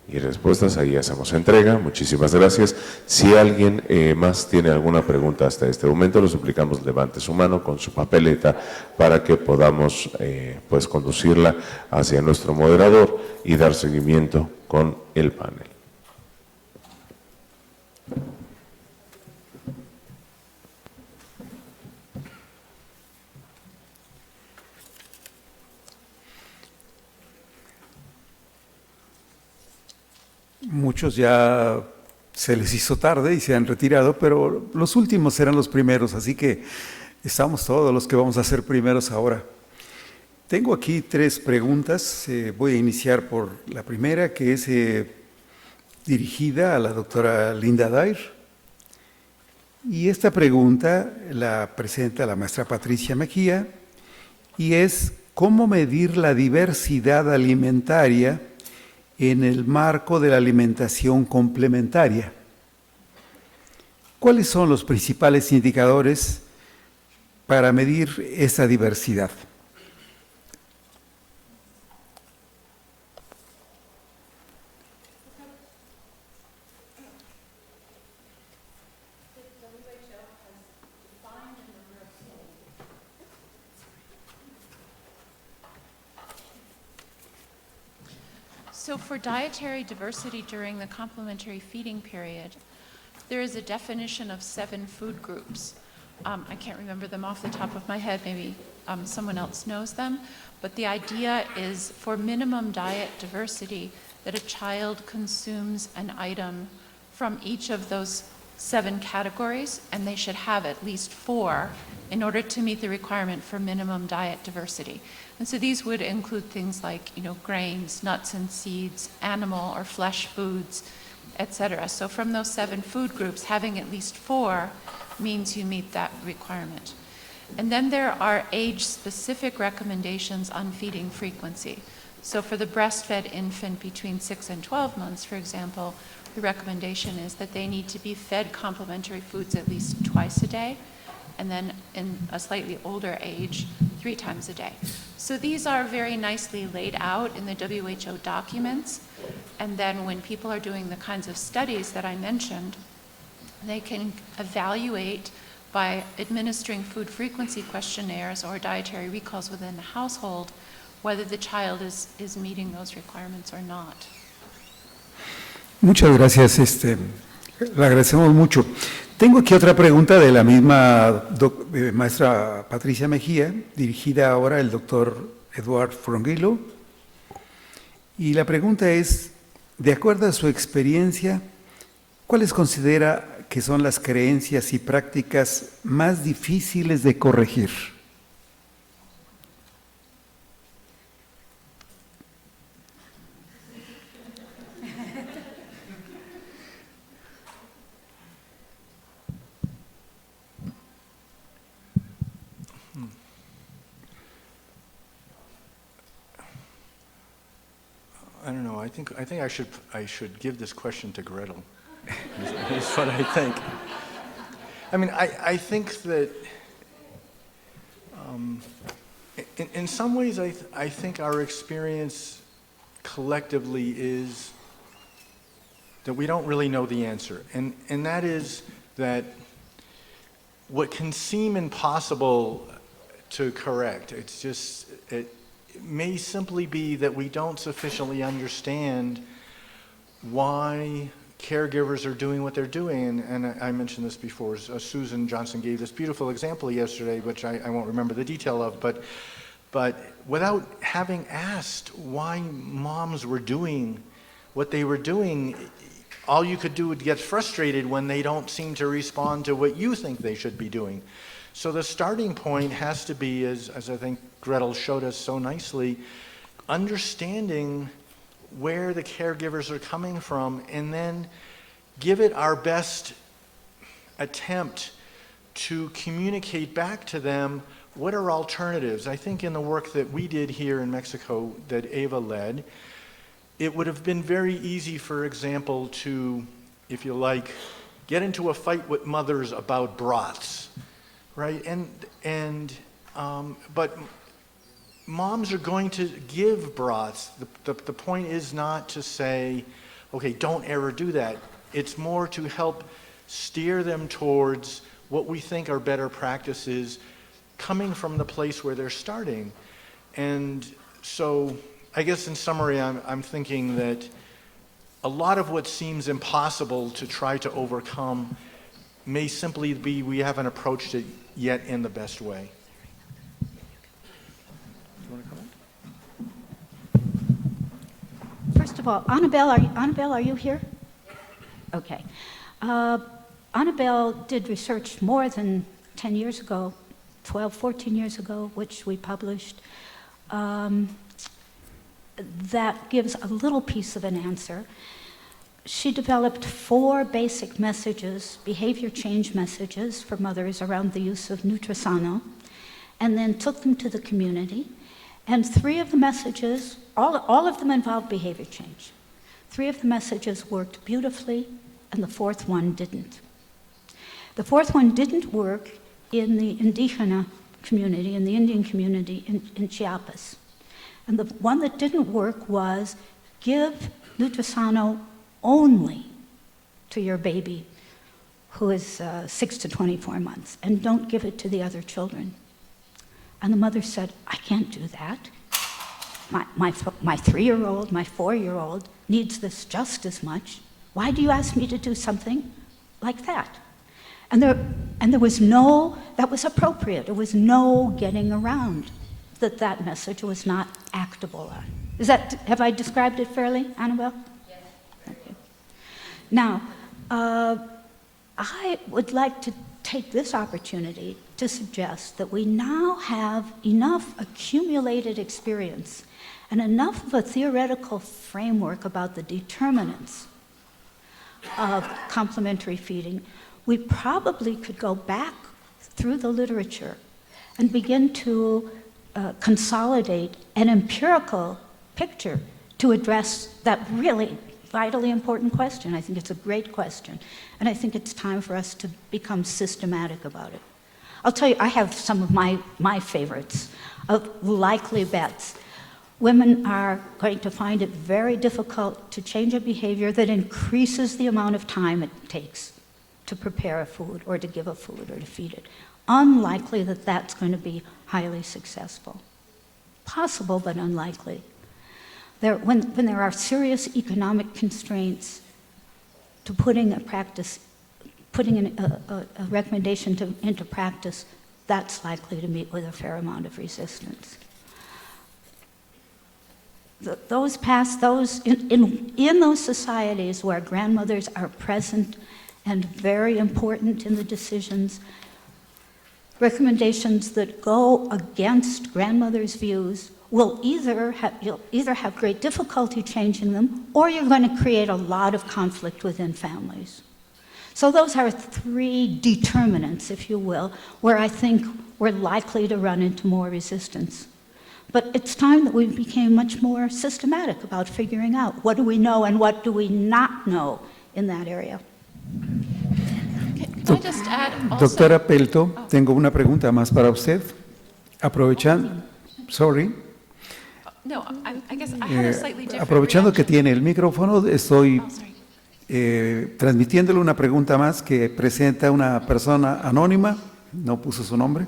y respuestas, ahí hacemos entrega. Muchísimas gracias. Si alguien más tiene alguna pregunta hasta este momento, lo suplicamos levante su mano con su papeleta para que podamos pues conducirla hacia nuestro moderador y dar seguimiento con el panel. Muchos ya se les hizo tarde y se han retirado, pero los últimos serán los primeros, así que estamos todos los que vamos a ser primeros ahora. Tengo aquí 3 preguntas. Voy a iniciar por la primera, que es dirigida a la doctora Linda Adair. Y esta pregunta la presenta la maestra Patricia Mejía y es: ¿cómo medir la diversidad alimentaria en el marco de la alimentación complementaria? ¿Cuáles son los principales indicadores para medir esa diversidad? So for dietary diversity during the complementary feeding period, there is a definition of 7 food groups. I can't remember them off the top of my head, maybe someone else knows them, but the idea is for minimum diet diversity that a child consumes an item from each of those 7 categories, and they should have at least 4 in order to meet the requirement for minimum diet diversity. And so these would include things like, grains, nuts and seeds, animal or flesh foods, etc. So from those 7 food groups, having at least 4 means you meet that requirement. And then there are age-specific recommendations on feeding frequency. So for the breastfed infant between 6 and 12 months, for example, the recommendation is that they need to be fed complementary foods at least twice a day, and then in a slightly older age, 3 times a day. So these are very nicely laid out in the WHO documents, and then when people are doing the kinds of studies that I mentioned, they can evaluate by administering food frequency questionnaires or dietary recalls within the household whether the child is meeting those requirements or not. Muchas gracias, le agradecemos mucho. Tengo aquí otra pregunta de la misma maestra Patricia Mejía, dirigida ahora al doctor Eduard Frongilo. Y la pregunta es, de acuerdo a su experiencia, ¿cuáles considera que son las creencias y prácticas más difíciles de corregir? I don't know. I think I should give this question to Gretel. Is what I think. I mean, I think that in some ways I think our experience collectively is that we don't really know the answer, and that is that what can seem impossible to correct, it may simply be that we don't sufficiently understand why caregivers are doing what they're doing. And I mentioned this before. Susan Johnson gave this beautiful example yesterday, which I won't remember the detail of, but without having asked why moms were doing what they were doing, all you could do is get frustrated when they don't seem to respond to what you think they should be doing. So the starting point has to be, as I think Gretel showed us so nicely, understanding where the caregivers are coming from, and then give it our best attempt to communicate back to them what are alternatives. I think in the work that we did here in Mexico that Eva led, it would have been very easy, for example, to, if you like, get into a fight with mothers about broths, right? But moms are going to give broths. The point is not to say, okay, don't ever do that. It's more to help steer them towards what we think are better practices coming from the place where they're starting. And so I guess in summary, I'm thinking that a lot of what seems impossible to try to overcome may simply be we haven't approached it yet in the best way. First of all, Annabelle, are you here? Okay. Annabelle did research more than 10 years ago, 12, 14 years ago, which we published, that gives a little piece of an answer. She developed 4 basic messages, behavior change messages for mothers around the use of Nutrición, and then took them to the community. And 3 of the messages, all of them involved behavior change. 3 of the messages worked beautifully, and the 4th one didn't. The 4th one didn't work in the Indígena community, in the Indian community in Chiapas. And the one that didn't work was give Nutrición only to your baby who is 6 to 24 months, and don't give it to the other children. And the mother said, I can't do that. My 3-year-old, my 4-year-old needs this just as much. Why do you ask me to do something like that? And there was no, that was appropriate. There was no getting around that message was not actable on. Have I described it fairly, Annabelle? Yes. Okay. Now, I would like to take this opportunity to suggest that we now have enough accumulated experience and enough of a theoretical framework about the determinants of complementary feeding. We probably could go back through the literature and begin to consolidate an empirical picture to address that really vitally important question. I think it's a great question, and I think it's time for us to become systematic about it. I'll tell you, I have some of my favorites of likely bets. Women are going to find it very difficult to change a behavior that increases the amount of time it takes to prepare a food or to give a food or to feed it. Unlikely that that's going to be highly successful. Possible, but unlikely. When there are serious economic constraints to putting a recommendation into practice, that's likely to meet with a fair amount of resistance. In those societies where grandmothers are present and very important in the decisions, recommendations that go against grandmothers' views you'll either have great difficulty changing them, or you're going to create a lot of conflict within families. So those are three determinants, if you will, where I think we're likely to run into more resistance. But it's time that we became much more systematic about figuring out what do we know and what do we not know in that area. Can I just add also? Doctora Pelto, tengo una pregunta más para usted. No, I guess I had a slightly different Aprovechando que reaction. tiene el micrófono, estoy Oh, sorry. transmitiéndole una pregunta más que presenta una persona anónima, no puso su nombre.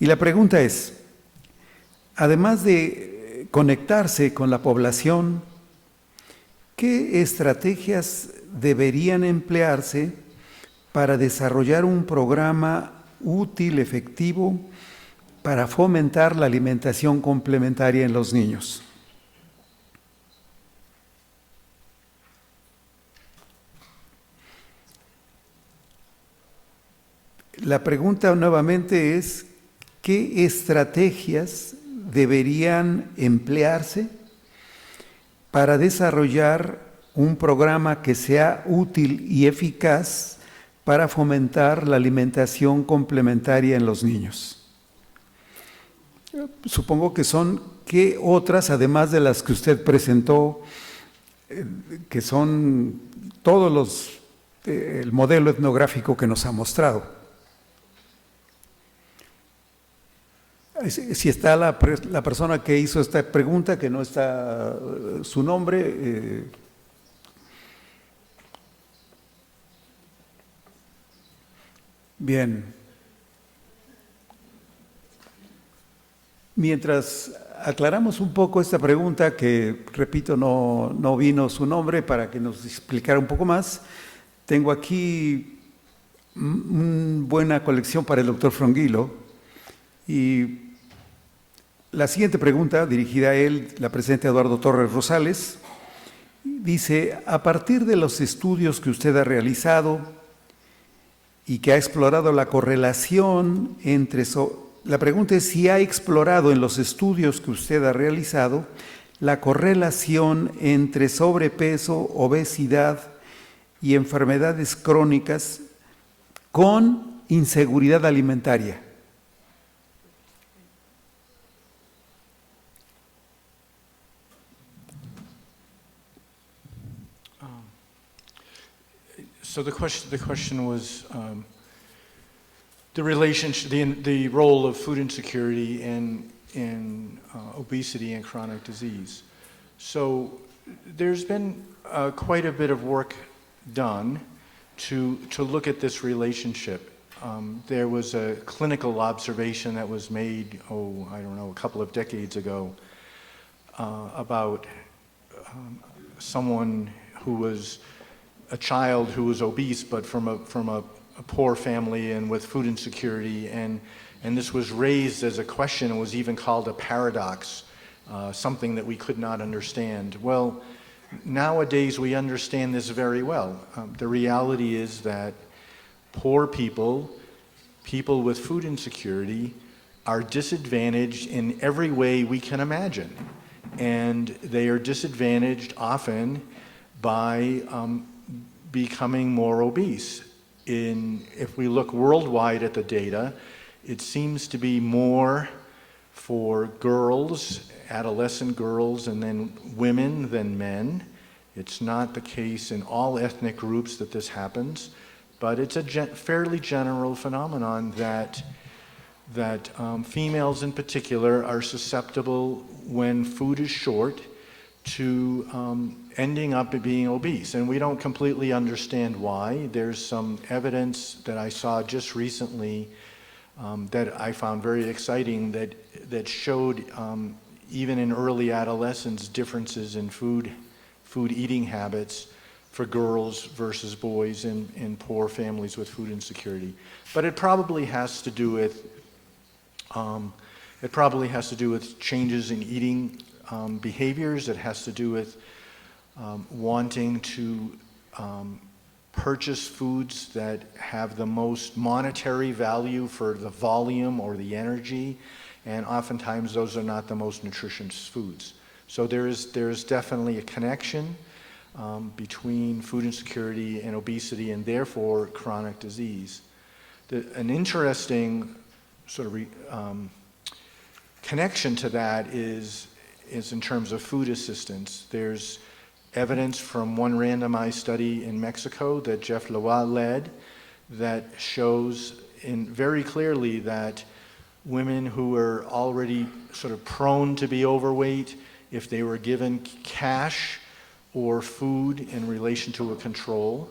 Y la pregunta es, además de conectarse con la población, ¿qué estrategias deberían emplearse para desarrollar un programa útil, efectivo, para fomentar la alimentación complementaria en los niños? La pregunta nuevamente es, ¿qué estrategias deberían emplearse para desarrollar un programa que sea útil y eficaz para fomentar la alimentación complementaria en los niños? Supongo que son, ¿qué otras, además de las que usted presentó, que son todos el modelo etnográfico que nos ha mostrado? Si está la persona que hizo esta pregunta, que no está su nombre. Bien. Mientras aclaramos un poco esta pregunta, que repito, no vino su nombre, para que nos explicara un poco más, tengo aquí una buena colección para el doctor Frongilo. Y la siguiente pregunta, dirigida a él, la presenta Eduardo Torres Rosales. Dice, a partir de los estudios que usted ha realizado y que ha explorado la correlación entre... La pregunta es si ha explorado en los estudios que usted ha realizado la correlación entre sobrepeso, obesidad y enfermedades crónicas con inseguridad alimentaria. So the question was the relationship, the role of food insecurity in obesity and chronic disease. So there's been quite a bit of work done to look at this relationship. There was a clinical observation that was made, a couple of decades ago, about someone who was a child who was obese, but from a poor family and with food insecurity, and this was raised as a question and was even called a paradox, something that we could not understand. Well, nowadays we understand this very well. The reality is that poor people, people with food insecurity, are disadvantaged in every way we can imagine. And they are disadvantaged often by becoming more obese. If we look worldwide at the data, it seems to be more for girls, adolescent girls, and then women than men. It's not the case in all ethnic groups that this happens, but it's a fairly general phenomenon that females in particular are susceptible when food is short to ending up being obese. And we don't completely understand why. There's some evidence that I saw just recently that I found very exciting that showed even in early adolescence differences in food eating habits for girls versus boys in poor families with food insecurity. But it probably has to do with changes in eating behaviors. It has to do with wanting to purchase foods that have the most monetary value for the volume or the energy, and oftentimes those are not the most nutritious foods. So there is definitely a connection between food insecurity and obesity, and therefore chronic disease. An interesting sort of connection to that is in terms of food assistance. There's evidence from one randomized study in Mexico that Jeff Loa led that shows very clearly that women who are already sort of prone to be overweight, if they were given cash or food in relation to a control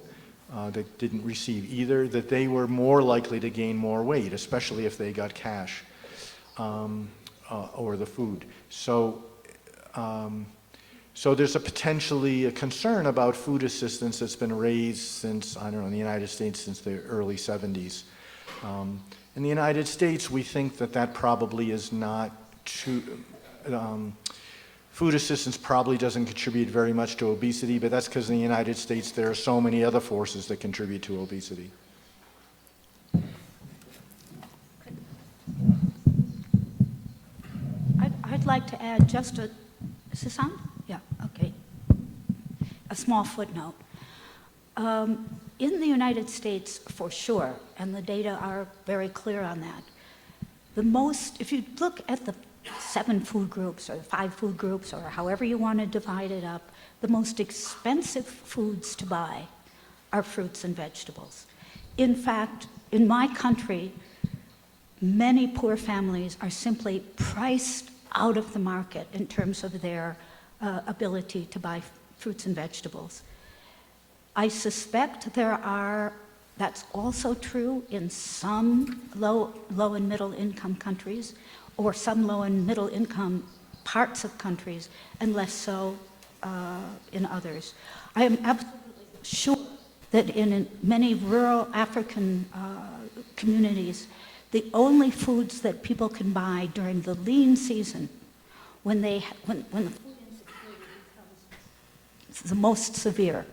that didn't receive either, that they were more likely to gain more weight, especially if they got cash or the food. So there's potentially a concern about food assistance that's been raised since, I don't know, in the United States since the early 70s. In the United States, we think that probably is not too, food assistance probably doesn't contribute very much to obesity, but that's because in the United States there are so many other forces that contribute to obesity. I'd like to add just is this on? Yeah, okay. A small footnote. In the United States, for sure, and the data are very clear on that, if you look at the 7 food groups or 5 food groups or however you want to divide it up, the most expensive foods to buy are fruits and vegetables. In fact, in my country, many poor families are simply priced out of the market in terms of their ability to buy fruits and vegetables. I suspect that's also true in some low and middle income countries, or some low and middle income parts of countries, and less so in others. I am absolutely sure that in many rural African communities, the only foods that people can buy during the lean season, when the food insecurity becomes the most severe,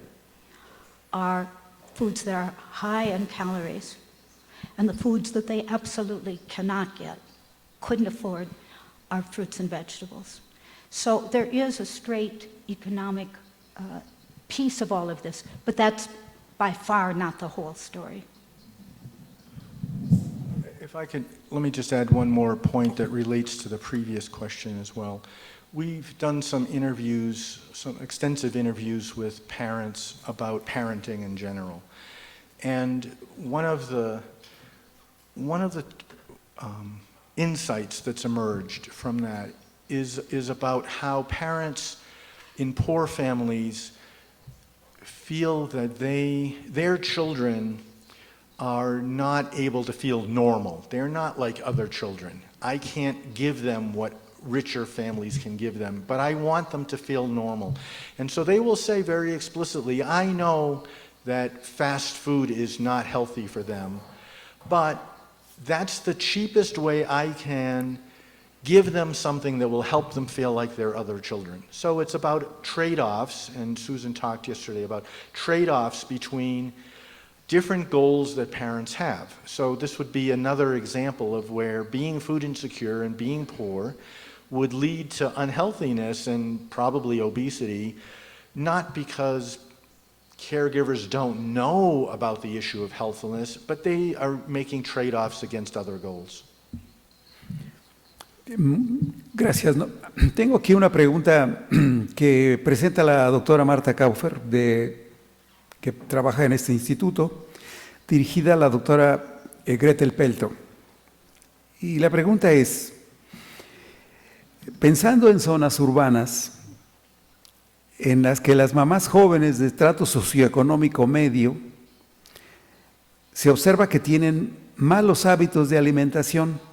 are foods that are high in calories, and the foods that they absolutely cannot get, couldn't afford, are fruits and vegetables. So there is a straight economic piece of all of this, but that's by far not the whole story. If I could, let me just add one more point that relates to the previous question as well. We've done some interviews, some extensive interviews with parents about parenting in general. And one of the insights that's emerged from that is about how parents in poor families feel that their children are not able to feel normal. They're not like other children. I can't give them what richer families can give them, but I want them to feel normal. And so they will say very explicitly, I know that fast food is not healthy for them, but that's the cheapest way I can give them something that will help them feel like they're other children. So it's about trade-offs, and Susan talked yesterday about trade-offs between different goals that parents have. So this would be another example of where being food insecure and being poor would lead to unhealthiness and probably obesity, not because caregivers don't know about the issue of healthfulness, but they are making trade-offs against other goals. Gracias. No, tengo aquí una pregunta que presenta la doctora Marta Kaufer, que trabaja en este instituto, dirigida a la doctora Gretel Pelto. Y la pregunta es, pensando en zonas urbanas en las que las mamás jóvenes de estrato socioeconómico medio se observa que tienen malos hábitos de alimentación,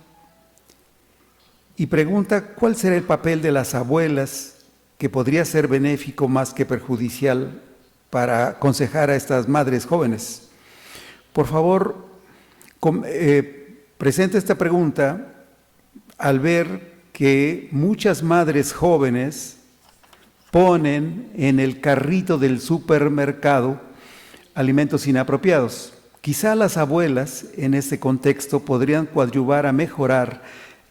y pregunta cuál será el papel de las abuelas, que podría ser benéfico más que perjudicial para aconsejar a estas madres jóvenes. Por favor, presente esta pregunta al ver que muchas madres jóvenes ponen en el carrito del supermercado alimentos inapropiados. Quizá las abuelas en este contexto podrían coadyuvar a mejorar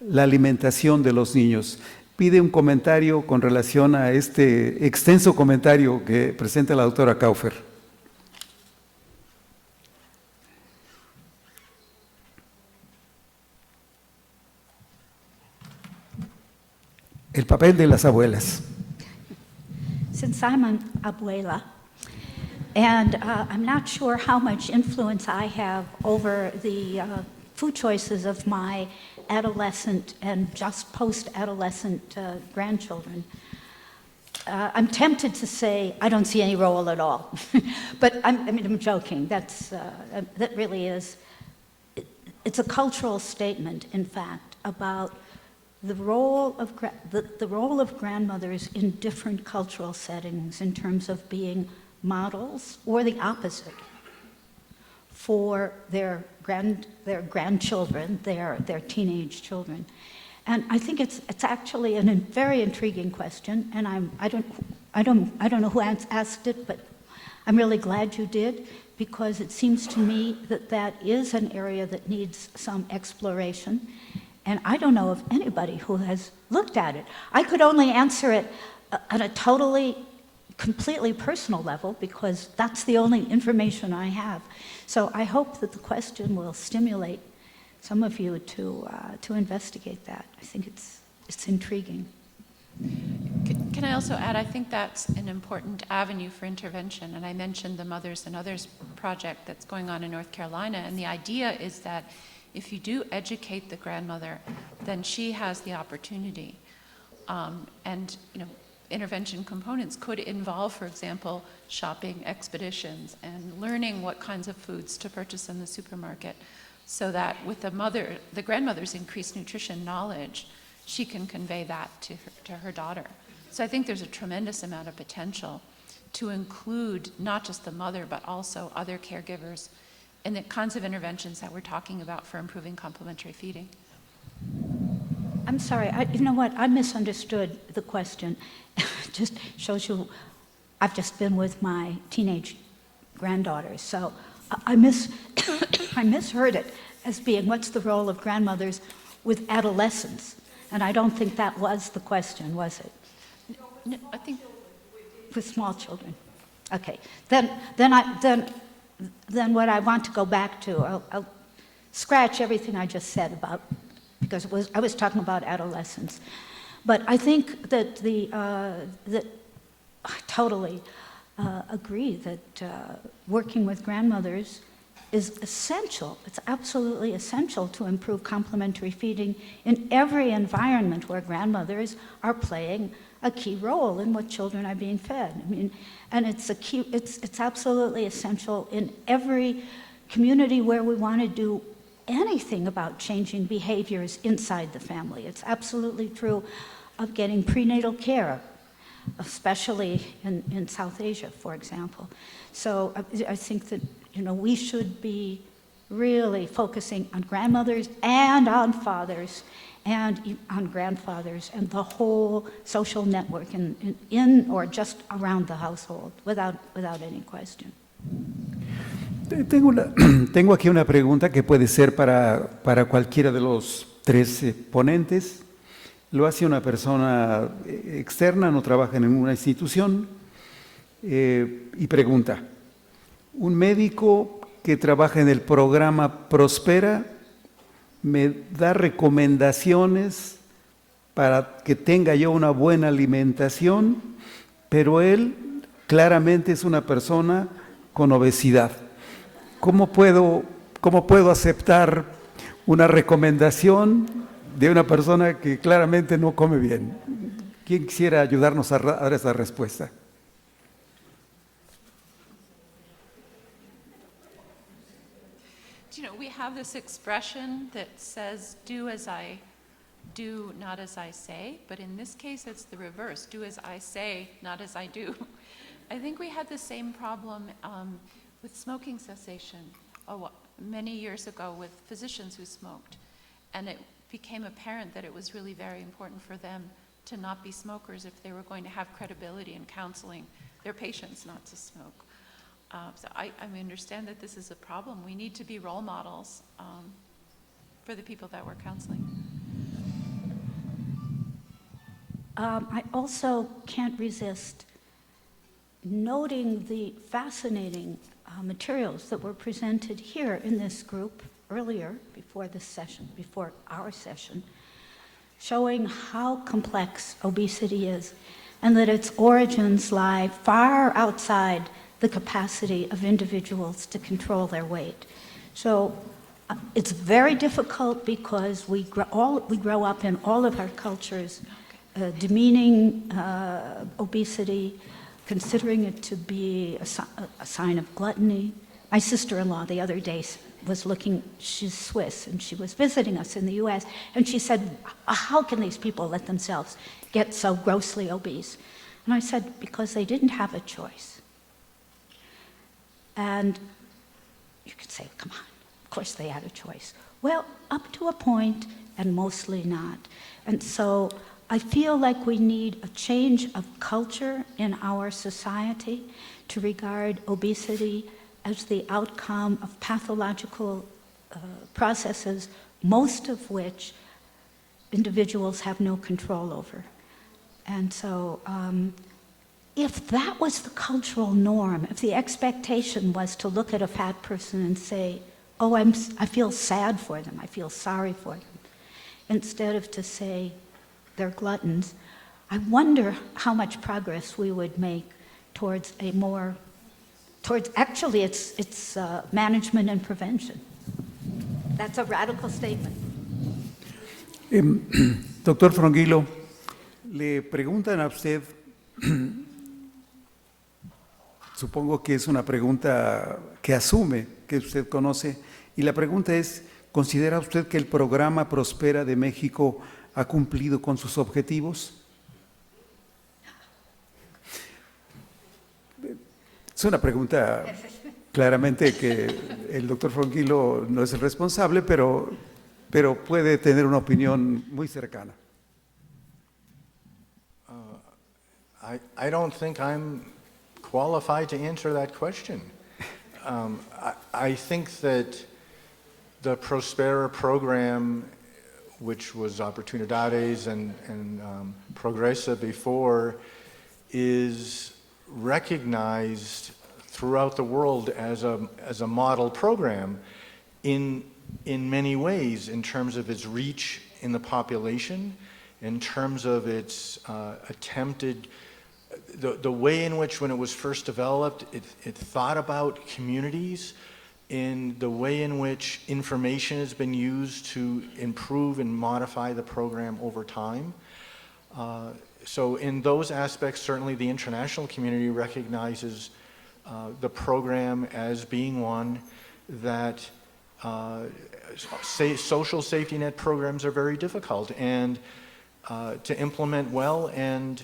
la alimentación de los niños. Pide un comentario con relación a este extenso comentario que presenta la doctora Kaufer. El papel de las abuelas. Since I'm an abuela, and I'm not sure how much influence I have over the food choices of my adolescent and just post-adolescent grandchildren, I'm tempted to say I don't see any role at all. But I'm joking. That really is, it's a cultural statement, in fact, about the role of grandmothers in different cultural settings in terms of being models, or the opposite, for their grandchildren, their teenage children. And I think it's actually a very intriguing question, and I don't know who asked it, but I'm really glad you did, because it seems to me that is an area that needs some exploration. And I don't know of anybody who has looked at it. I could only answer it at a completely personal level, because that's the only information I have. So I hope that the question will stimulate some of you to investigate that. I think it's intriguing. Can I also add, I think that's an important avenue for intervention, and I mentioned the Mothers and Others project that's going on in North Carolina, and the idea is that if you do educate the grandmother, then she has the opportunity. And intervention components could involve, for example, shopping expeditions and learning what kinds of foods to purchase in the supermarket, so that with the grandmother's increased nutrition knowledge, she can convey that to her daughter. So I think there's a tremendous amount of potential to include not just the mother, but also other caregivers in the kinds of interventions that we're talking about for improving complementary feeding. I'm sorry, you know what, I misunderstood the question. Just shows you, I've just been with my teenage granddaughters, so I misheard it as being what's the role of grandmothers with adolescents, and I don't think that was the question, was it? No, I think with small children. Okay, then what I want to go back to, I'll scratch everything I just said about, because I was talking about adolescence. But I think that that I totally agree that working with grandmothers is essential. It's absolutely essential to improve complementary feeding in every environment where grandmothers are playing a key role in what children are being fed. I mean, and it's absolutely essential in every community where we want to do anything about changing behaviors inside the family. It's absolutely true of getting prenatal care, especially in South Asia, for example. So I think that we should be really focusing on grandmothers and on fathers and on grandfathers and the whole social network in or just around the household, without any question. Tengo aquí una pregunta que puede ser para cualquiera de los tres ponentes. Lo hace una persona externa, no trabaja en ninguna institución, y pregunta: un médico que trabaja en el programa Prospera me da recomendaciones para que tenga yo una buena alimentación, pero él claramente es una persona con obesidad. ¿Cómo puedo aceptar una recomendación de una persona que claramente no come bien? ¿Quién quisiera ayudarnos a dar esa respuesta? You know, we have this expression that says, do as I do, not as I say, but in this case it's the reverse, do as I say, not as I do. I think we had the same problem with smoking cessation many years ago with physicians who smoked, and it became apparent that it was really very important for them to not be smokers if they were going to have credibility in counseling their patients not to smoke. So I understand that this is a problem. We need to be role models for the people that we're counseling. I also can't resist noting the fascinating materials that were presented here in this group earlier, before this session, before our session, showing how complex obesity is and that its origins lie far outside the capacity of individuals to control their weight. So it's very difficult because we grow up in all of our cultures demeaning obesity, considering it to be a sign of gluttony. My sister-in-law the other day was looking, she's Swiss, and she was visiting us in the US, and she said, how can these people let themselves get so grossly obese? And I said, because they didn't have a choice. And you could say, come on, of course they had a choice. Well, up to a point, and mostly not. And so I feel like we need a change of culture in our society to regard obesity as the outcome of pathological processes, most of which individuals have no control over. And so if that was the cultural norm, if the expectation was to look at a fat person and say, oh, I feel sad for them, I feel sorry for them, instead of to say they're gluttons, I wonder how much progress we would make towards actually it's management and prevention. That's a radical statement. Doctor Frongilo, le preguntan a usted, supongo que es una pregunta que asume que usted conoce, y la pregunta es, ¿considera usted que el programa Prospera de México ha cumplido con sus objetivos? Es una pregunta claramente que el doctor Frongilo no es el responsable, pero puede tener una opinión muy cercana. I don't think I'm qualified to answer that question. I think that the Prospera program, which was Oportunidades and Progresa before, is recognized throughout the world as a model program in many ways, in terms of its reach in the population, in terms of its attempted, the way in which when it was first developed, it thought about communities, in the way in which information has been used to improve and modify the program over time. So in those aspects, certainly the international community recognizes the program as being one that social safety net programs are very difficult and to implement well, and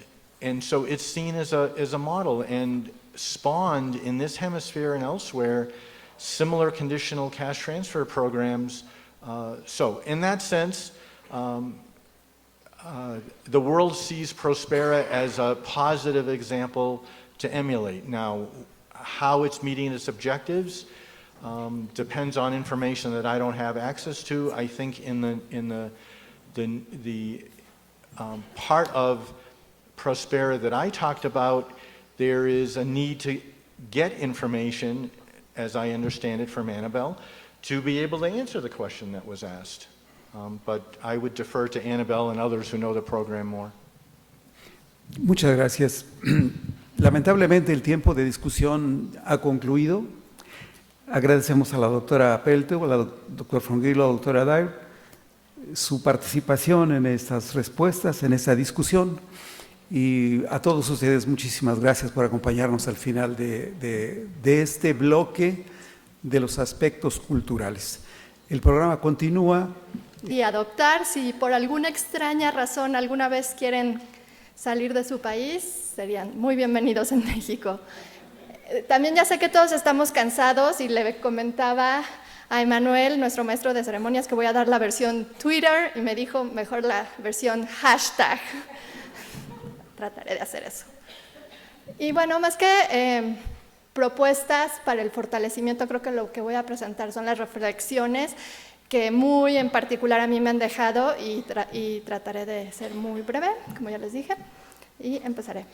so it's seen as a model and spawned in this hemisphere and elsewhere similar conditional cash transfer programs. So in that sense, the world sees Prospera as a positive example to emulate. Now, how it's meeting its objectives, depends on information that I don't have access to. I think in the part of Prospera that I talked about, there is a need to get information, as I understand it from Annabelle, to be able to answer the question that was asked. But I would defer to Annabelle and others who know the program more. Muchas gracias. Lamentablemente el tiempo de discusión ha concluido. Agradecemos a la doctora Pelto, al doctor Frongilo, a la doctora Dyer, su participación en estas respuestas, en esta discusión. Y a todos ustedes muchísimas gracias por acompañarnos al final de este bloque de los aspectos culturales. El programa continúa. Y adoptar, si por alguna extraña razón alguna vez quieren salir de su país, serían muy bienvenidos en México. También ya sé que todos estamos cansados y le comentaba a Emanuel, nuestro maestro de ceremonias, que voy a dar la versión Twitter y me dijo mejor la versión hashtag. Trataré de hacer eso. Y bueno, más que propuestas para el fortalecimiento, creo que lo que voy a presentar son las reflexiones que muy en particular a mí me han dejado y trataré de ser muy breve, como ya les dije, y empezaré.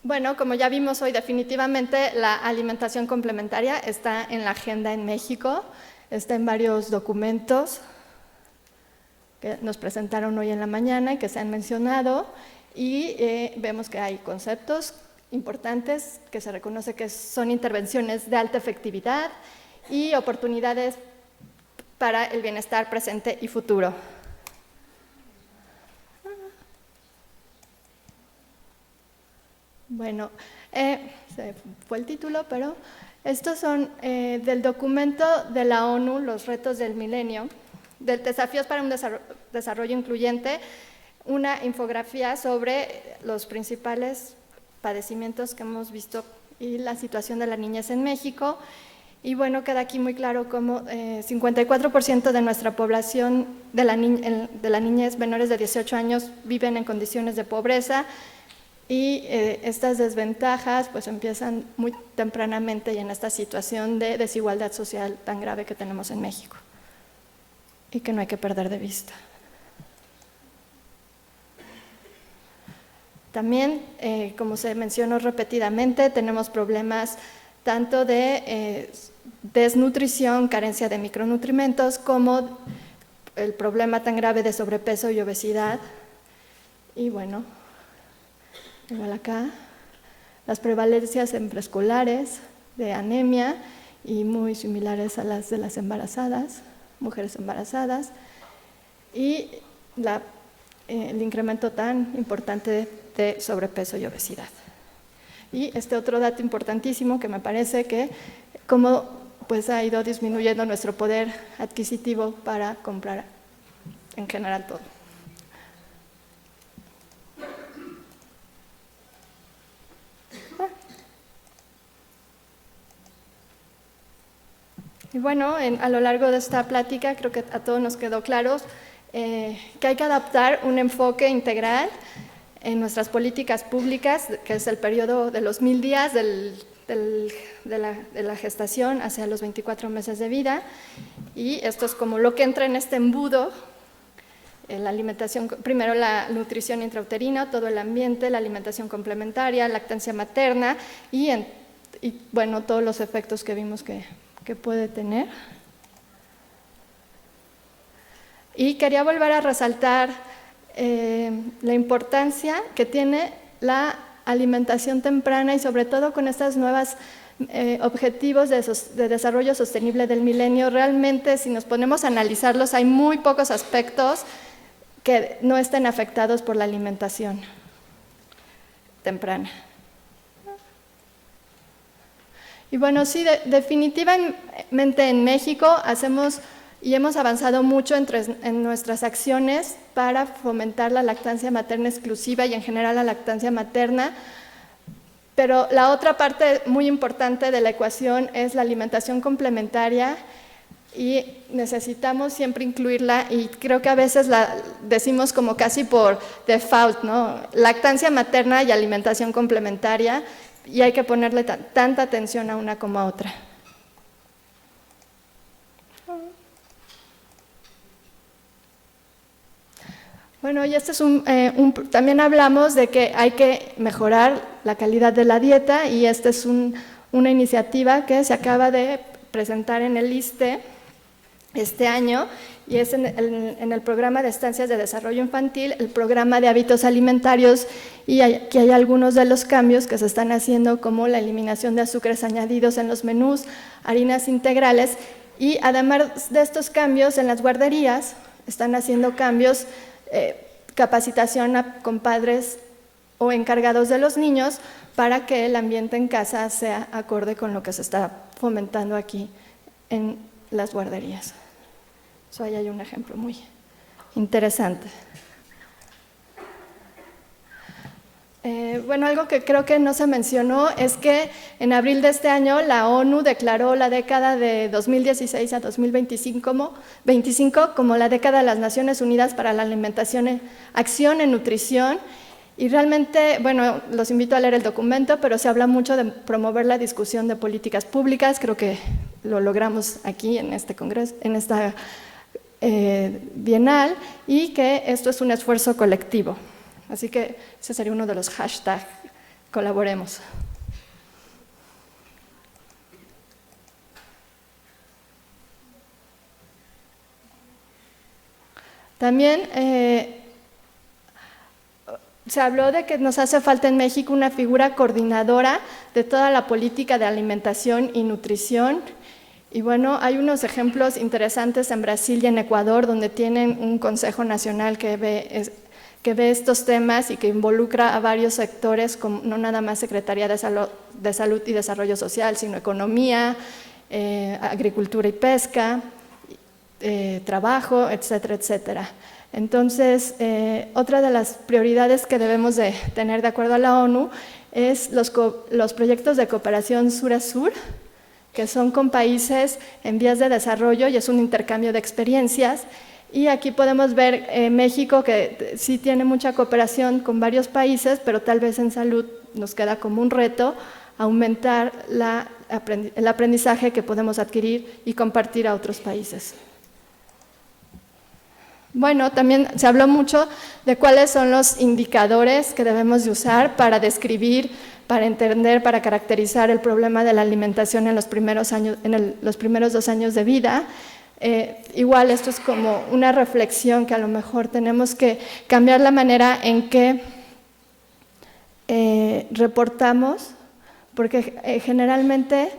Bueno, como ya vimos hoy, definitivamente la alimentación complementaria está en la agenda en México, está en varios documentos que nos presentaron hoy en la mañana y que se han mencionado, y vemos que hay conceptos importantes que se reconoce que son intervenciones de alta efectividad y oportunidades para el bienestar presente y futuro. Bueno, se fue el título, pero estos son del documento de la ONU, los retos del milenio, del desafíos para un desarrollo incluyente, una infografía sobre los principales padecimientos que hemos visto y la situación de la niñez en México. Y bueno, queda aquí muy claro cómo 54% de nuestra población de la niñez menores de 18 años viven en condiciones de pobreza, y estas desventajas pues empiezan muy tempranamente y en esta situación de desigualdad social tan grave que tenemos en México y que no hay que perder de vista. También, como se mencionó repetidamente, tenemos problemas tanto de desnutrición, carencia de micronutrientes, como el problema tan grave de sobrepeso y obesidad. Y bueno, igual acá, las prevalencias en preescolares de anemia y muy similares a las de las embarazadas, mujeres embarazadas, y el incremento tan importante de sobrepeso y obesidad. Y este otro dato importantísimo que me parece que cómo pues ha ido disminuyendo nuestro poder adquisitivo para comprar en general todo. Y bueno, a lo largo de esta plática creo que a todos nos quedó claro que hay que adaptar un enfoque integral en nuestras políticas públicas, que es el periodo de los 1000 días de la gestación hacia los 24 meses de vida, y esto es como lo que entra en este embudo: la alimentación, primero la nutrición intrauterina, todo el ambiente, la alimentación complementaria, lactancia materna y bueno, todos los efectos que vimos que puede tener. Y quería volver a resaltar la importancia que tiene la alimentación temprana y sobre todo con estos nuevos objetivos de desarrollo sostenible del milenio. Realmente, si nos ponemos a analizarlos, hay muy pocos aspectos que no estén afectados por la alimentación temprana. Y bueno, sí, definitivamente en México hacemos y hemos avanzado mucho en nuestras acciones para fomentar la lactancia materna exclusiva y en general la lactancia materna, pero la otra parte muy importante de la ecuación es la alimentación complementaria, y necesitamos siempre incluirla, y creo que a veces la decimos como casi por default, ¿no? Lactancia materna y alimentación complementaria, y hay que ponerle tanta atención a una como a otra. Bueno, y este es también hablamos de que hay que mejorar la calidad de la dieta, y esta es una iniciativa que se acaba de presentar en el ISSSTE este año, y es en el programa de estancias de desarrollo infantil, el programa de hábitos alimentarios, y aquí hay algunos de los cambios que se están haciendo, como la eliminación de azúcares añadidos en los menús, harinas integrales, y además de estos cambios en las guarderías, están haciendo cambios, capacitación con padres o encargados de los niños para que el ambiente en casa sea acorde con lo que se está fomentando aquí en las guarderías. Eso ahí hay un ejemplo muy interesante. Bueno, algo que creo que no se mencionó es que en abril de este año la ONU declaró la década de 2016 a 2025 como la década de las Naciones Unidas para la Alimentación, Acción en Nutrición, y realmente, bueno, los invito a leer el documento, pero se habla mucho de promover la discusión de políticas públicas. Creo que lo logramos aquí en este congreso, en esta Bienal, y que esto es un esfuerzo colectivo. Así que ese sería uno de los hashtags, colaboremos. También se habló de que nos hace falta en México una figura coordinadora de toda la política de alimentación y nutrición. Y bueno, hay unos ejemplos interesantes en Brasil y en Ecuador, donde tienen un Consejo Nacional que ve estos temas y que involucra a varios sectores, como no nada más Secretaría de Salud y Desarrollo Social, sino Economía, Agricultura y Pesca, Trabajo, etcétera, etcétera. Entonces, otra de las prioridades que debemos de tener de acuerdo a la ONU es los proyectos de cooperación sur a sur, que son con países en vías de desarrollo, y es un intercambio de experiencias. Y aquí podemos ver México, que sí tiene mucha cooperación con varios países, pero tal vez en salud nos queda como un reto aumentar el aprendizaje que podemos adquirir y compartir a otros países. Bueno, también se habló mucho de cuáles son los indicadores que debemos de usar para describir, para entender, para caracterizar el problema de la alimentación en los primeros 2 años de vida. Igual esto es como una reflexión que a lo mejor tenemos que cambiar la manera en que reportamos, porque generalmente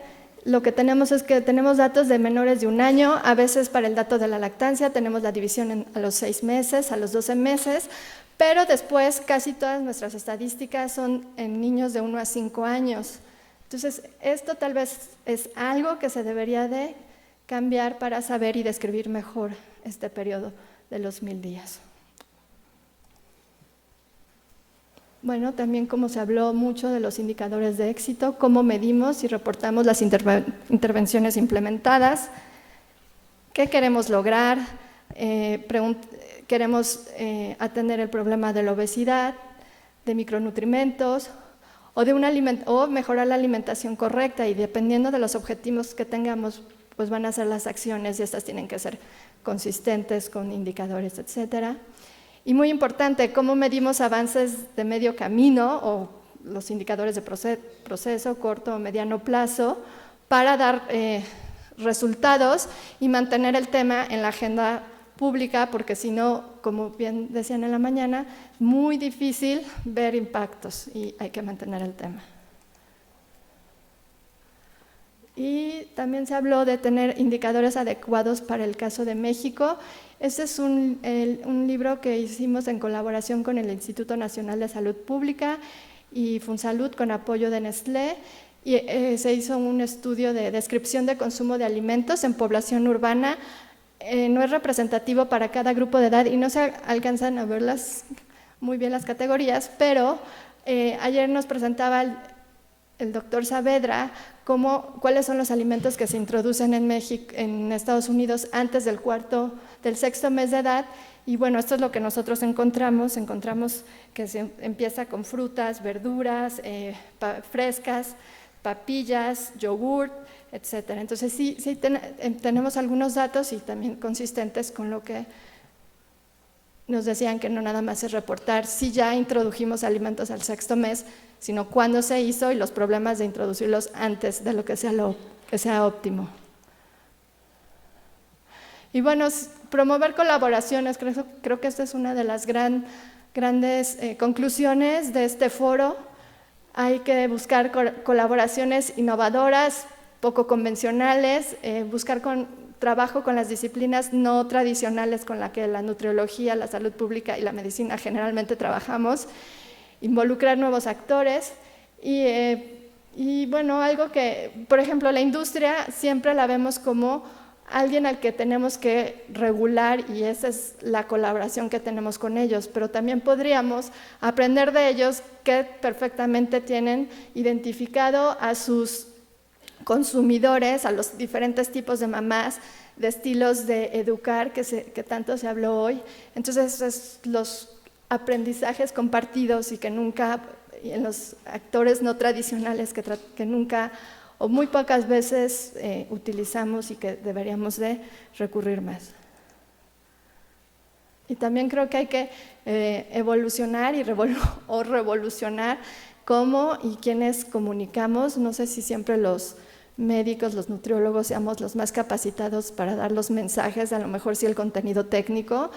lo que tenemos es que tenemos datos de menores de 1 año, a veces para el dato de la lactancia tenemos la división a los 6 meses, a los 12 meses, pero después casi todas nuestras estadísticas son en niños de 1 a 5 años. Entonces, esto tal vez es algo que se debería de cambiar para saber y describir mejor este periodo de los 1000 días. Bueno, también como se habló mucho de los indicadores de éxito, cómo medimos y reportamos las intervenciones implementadas, qué queremos lograr, queremos atender el problema de la obesidad, de micronutrimentos, o mejorar la alimentación correcta, y dependiendo de los objetivos que tengamos, pues van a ser las acciones, y estas tienen que ser consistentes con indicadores, etcétera. Y muy importante, cómo medimos avances de medio camino o los indicadores de proceso, corto o mediano plazo, para dar resultados y mantener el tema en la agenda pública, porque si no, como bien decían en la mañana, es muy difícil ver impactos y hay que mantener el tema. Y también se habló de tener indicadores adecuados para el caso de México. Este es un libro que hicimos en colaboración con el Instituto Nacional de Salud Pública y Funsalud, con apoyo de Nestlé, y se hizo un estudio de descripción de consumo de alimentos en población urbana. No es representativo para cada grupo de edad y no se alcanzan a ver muy bien las categorías, pero ayer nos presentaba el doctor Saavedra cuáles son los alimentos que se introducen en México, en Estados Unidos antes del sexto mes de edad. Y bueno, esto es lo que nosotros encontramos que se empieza con frutas, verduras, frescas, papillas, yogur, etc. Entonces sí tenemos algunos datos y también consistentes con lo que nos decían, que no nada más es reportar si ya introdujimos alimentos al sexto mes, sino cuándo se hizo y los problemas de introducirlos antes de lo que sea óptimo. Y bueno, promover colaboraciones, creo que esta es una de las grandes conclusiones de este foro. Hay que buscar colaboraciones innovadoras, poco convencionales, buscar trabajo con las disciplinas no tradicionales con las que la nutriología, la salud pública y la medicina generalmente trabajamos, involucrar nuevos actores y bueno, algo que, por ejemplo, la industria siempre la vemos como alguien al que tenemos que regular y esa es la colaboración que tenemos con ellos, pero también podríamos aprender de ellos que perfectamente tienen identificado a sus consumidores, a los diferentes tipos de mamás, de estilos de educar que tanto se habló hoy. Entonces, los aprendizajes compartidos y que nunca, y en los actores no tradicionales que nunca o muy pocas veces utilizamos y que deberíamos de recurrir más. Y también creo que hay que evolucionar o revolucionar cómo y quiénes comunicamos. No sé si siempre los médicos, los nutriólogos seamos los más capacitados para dar los mensajes, a lo mejor sí el contenido técnico,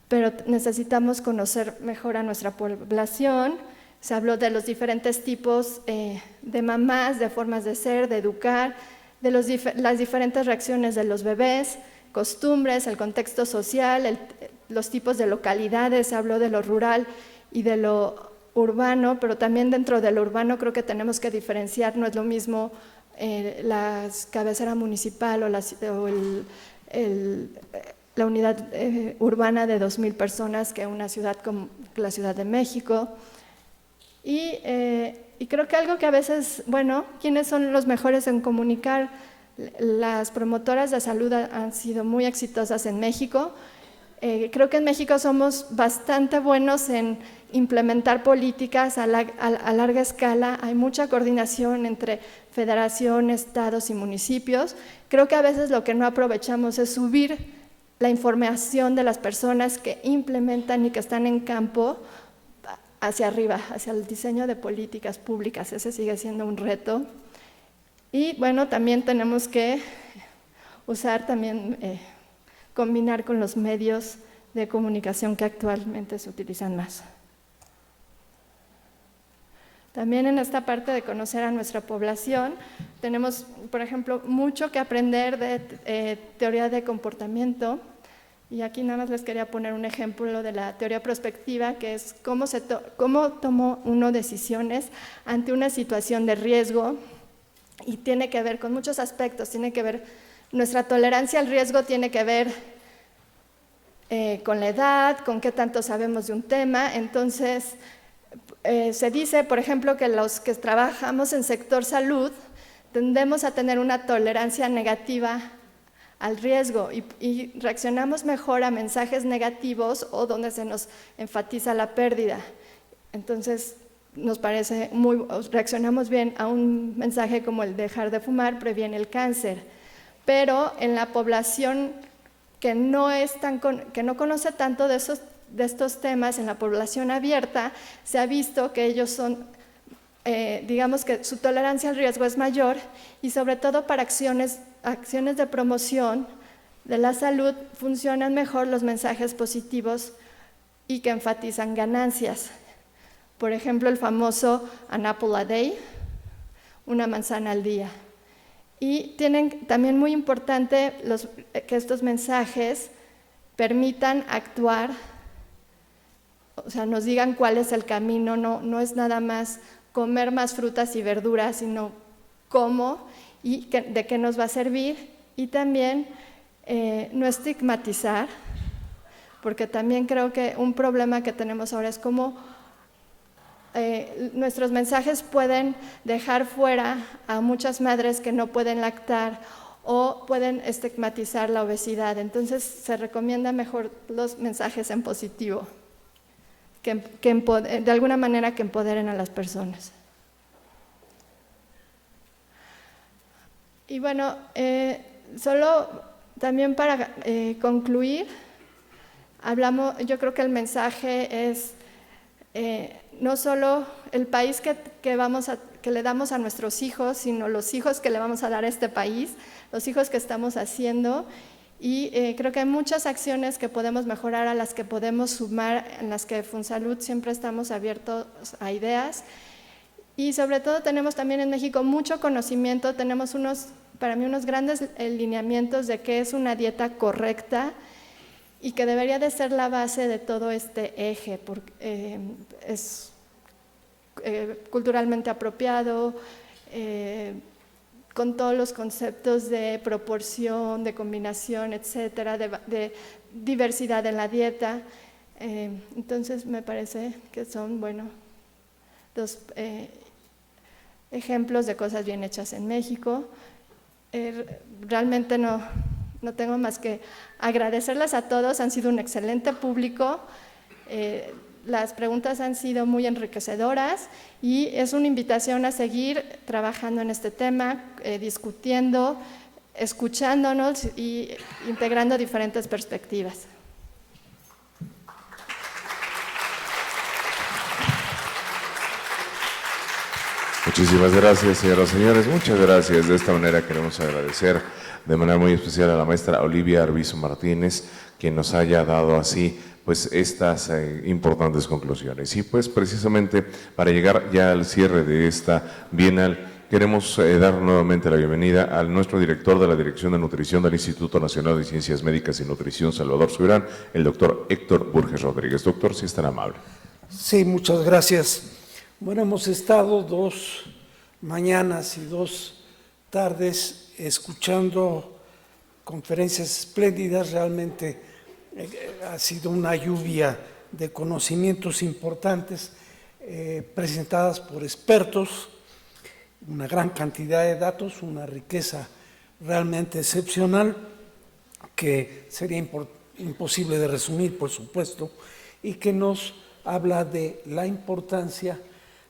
pero necesitamos conocer mejor a nuestra población. Se habló de los diferentes tipos de mamás, de formas de ser, de educar, de las diferentes reacciones de los bebés, costumbres, el contexto social, los tipos de localidades. Se habló de lo rural y de lo urbano, pero también dentro de lo urbano creo que tenemos que diferenciar. No es lo mismo la cabecera municipal o la unidad urbana de 2,000 personas que una ciudad como la Ciudad de México. Y creo que algo que a veces, bueno, ¿quiénes son los mejores en comunicar? Las promotoras de salud han sido muy exitosas en México. Creo que en México somos bastante buenos en implementar políticas a larga escala. Hay mucha coordinación entre federación, estados y municipios. Creo que a veces lo que no aprovechamos es subir la información de las personas que implementan y que están en campo hacia arriba, hacia el diseño de políticas públicas. Ese sigue siendo un reto. Y bueno, también tenemos que usar combinar con los medios de comunicación que actualmente se utilizan más. También en esta parte de conocer a nuestra población, tenemos, por ejemplo, mucho que aprender de teoría de comportamiento. Y aquí nada más les quería poner un ejemplo de la teoría prospectiva, que es cómo tomó uno decisiones ante una situación de riesgo, y tiene que ver con muchos aspectos. Tiene que ver, nuestra tolerancia al riesgo tiene que ver con la edad, con qué tanto sabemos de un tema. Entonces, se dice, por ejemplo, que los que trabajamos en sector salud tendemos a tener una tolerancia negativa al riesgo y reaccionamos mejor a mensajes negativos o donde se nos enfatiza la pérdida. Entonces, reaccionamos bien a un mensaje como el dejar de fumar previene el cáncer, pero en la población que no conoce tanto de estos temas, en la población abierta, se ha visto que ellos son, digamos que su tolerancia al riesgo es mayor, y sobre todo para acciones de promoción de la salud funcionan mejor los mensajes positivos y que enfatizan ganancias. Por ejemplo, el famoso an apple a day, una manzana al día. Y tienen también muy importante que estos mensajes permitan actuar, o sea, nos digan cuál es el camino. No es nada más comer más frutas y verduras, sino cómo y de qué nos va a servir. Y también no estigmatizar, porque también creo que un problema que tenemos ahora es cómo nuestros mensajes pueden dejar fuera a muchas madres que no pueden lactar o pueden estigmatizar la obesidad. Entonces se recomienda mejor los mensajes en positivo, de alguna manera que empoderen a las personas. Y bueno, solo también para concluir, yo creo que el mensaje es no solo el país que le damos a nuestros hijos, sino los hijos que le vamos a dar a este país, los hijos que estamos haciendo. Y creo que hay muchas acciones que podemos mejorar, a las que podemos sumar, en las que Funsalud siempre estamos abiertos a ideas. Y sobre todo tenemos también en México mucho conocimiento, tenemos para mí unos grandes lineamientos de qué es una dieta correcta y que debería de ser la base de todo este eje, porque es culturalmente apropiado, con todos los conceptos de proporción, de combinación, etcétera, de diversidad en la dieta. Entonces me parece que son, bueno, dos ejemplos de cosas bien hechas en México. Realmente no tengo más que agradecerles a todos, han sido un excelente público. Las preguntas han sido muy enriquecedoras y es una invitación a seguir trabajando en este tema, discutiendo, escuchándonos y integrando diferentes perspectivas. Muchísimas gracias, señoras y señores. Muchas gracias. De esta manera queremos agradecer de manera muy especial a la maestra Olivia Arbizu Martínez, que nos haya dado así pues estas importantes conclusiones. Y pues precisamente para llegar ya al cierre de esta Bienal, queremos dar nuevamente la bienvenida a nuestro director de la Dirección de Nutrición del Instituto Nacional de Ciencias Médicas y Nutrición, Salvador Subirán, el doctor Héctor Burges Rodríguez. Doctor, si es tan amable. Sí, muchas gracias. Bueno, hemos estado 2 mañanas y 2 tardes escuchando conferencias espléndidas. Realmente ha sido una lluvia de conocimientos importantes presentadas por expertos, una gran cantidad de datos, una riqueza realmente excepcional que sería imposible de resumir, por supuesto, y que nos habla de la importancia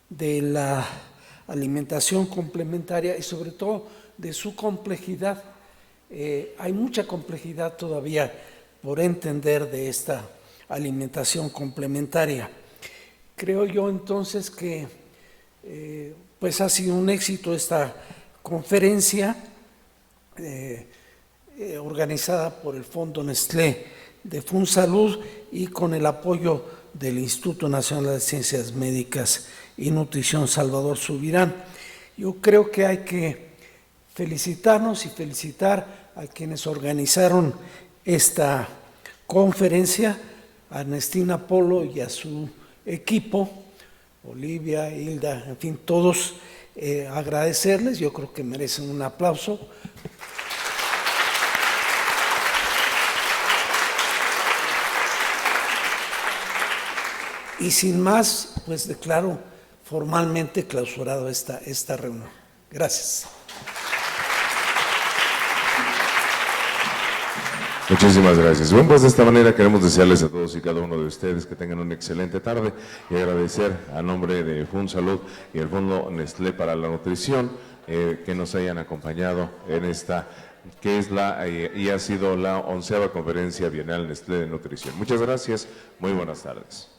de la alimentación complementaria y sobre todo de su complejidad. Hay mucha complejidad todavía por entender de esta alimentación complementaria. Creo yo entonces que pues ha sido un éxito esta conferencia organizada por el Fondo Nestlé de Salud y con el apoyo del Instituto Nacional de Ciencias Médicas y Nutrición, Salvador Subirán. Yo creo que hay que felicitarnos y felicitar a quienes organizaron esta conferencia, a Ernestina Polo y a su equipo, Olivia, Hilda, en fin, todos, agradecerles. Yo creo que merecen un aplauso. Y sin más, pues declaro formalmente clausurado esta reunión. Gracias. Muchísimas gracias. Bueno, pues de esta manera queremos desearles a todos y cada uno de ustedes que tengan una excelente tarde y agradecer a nombre de Salud y el Fondo Nestlé para la Nutrición que nos hayan acompañado en esta, que es y ha sido la 11ª Conferencia Bienal Nestlé de Nutrición. Muchas gracias, muy buenas tardes.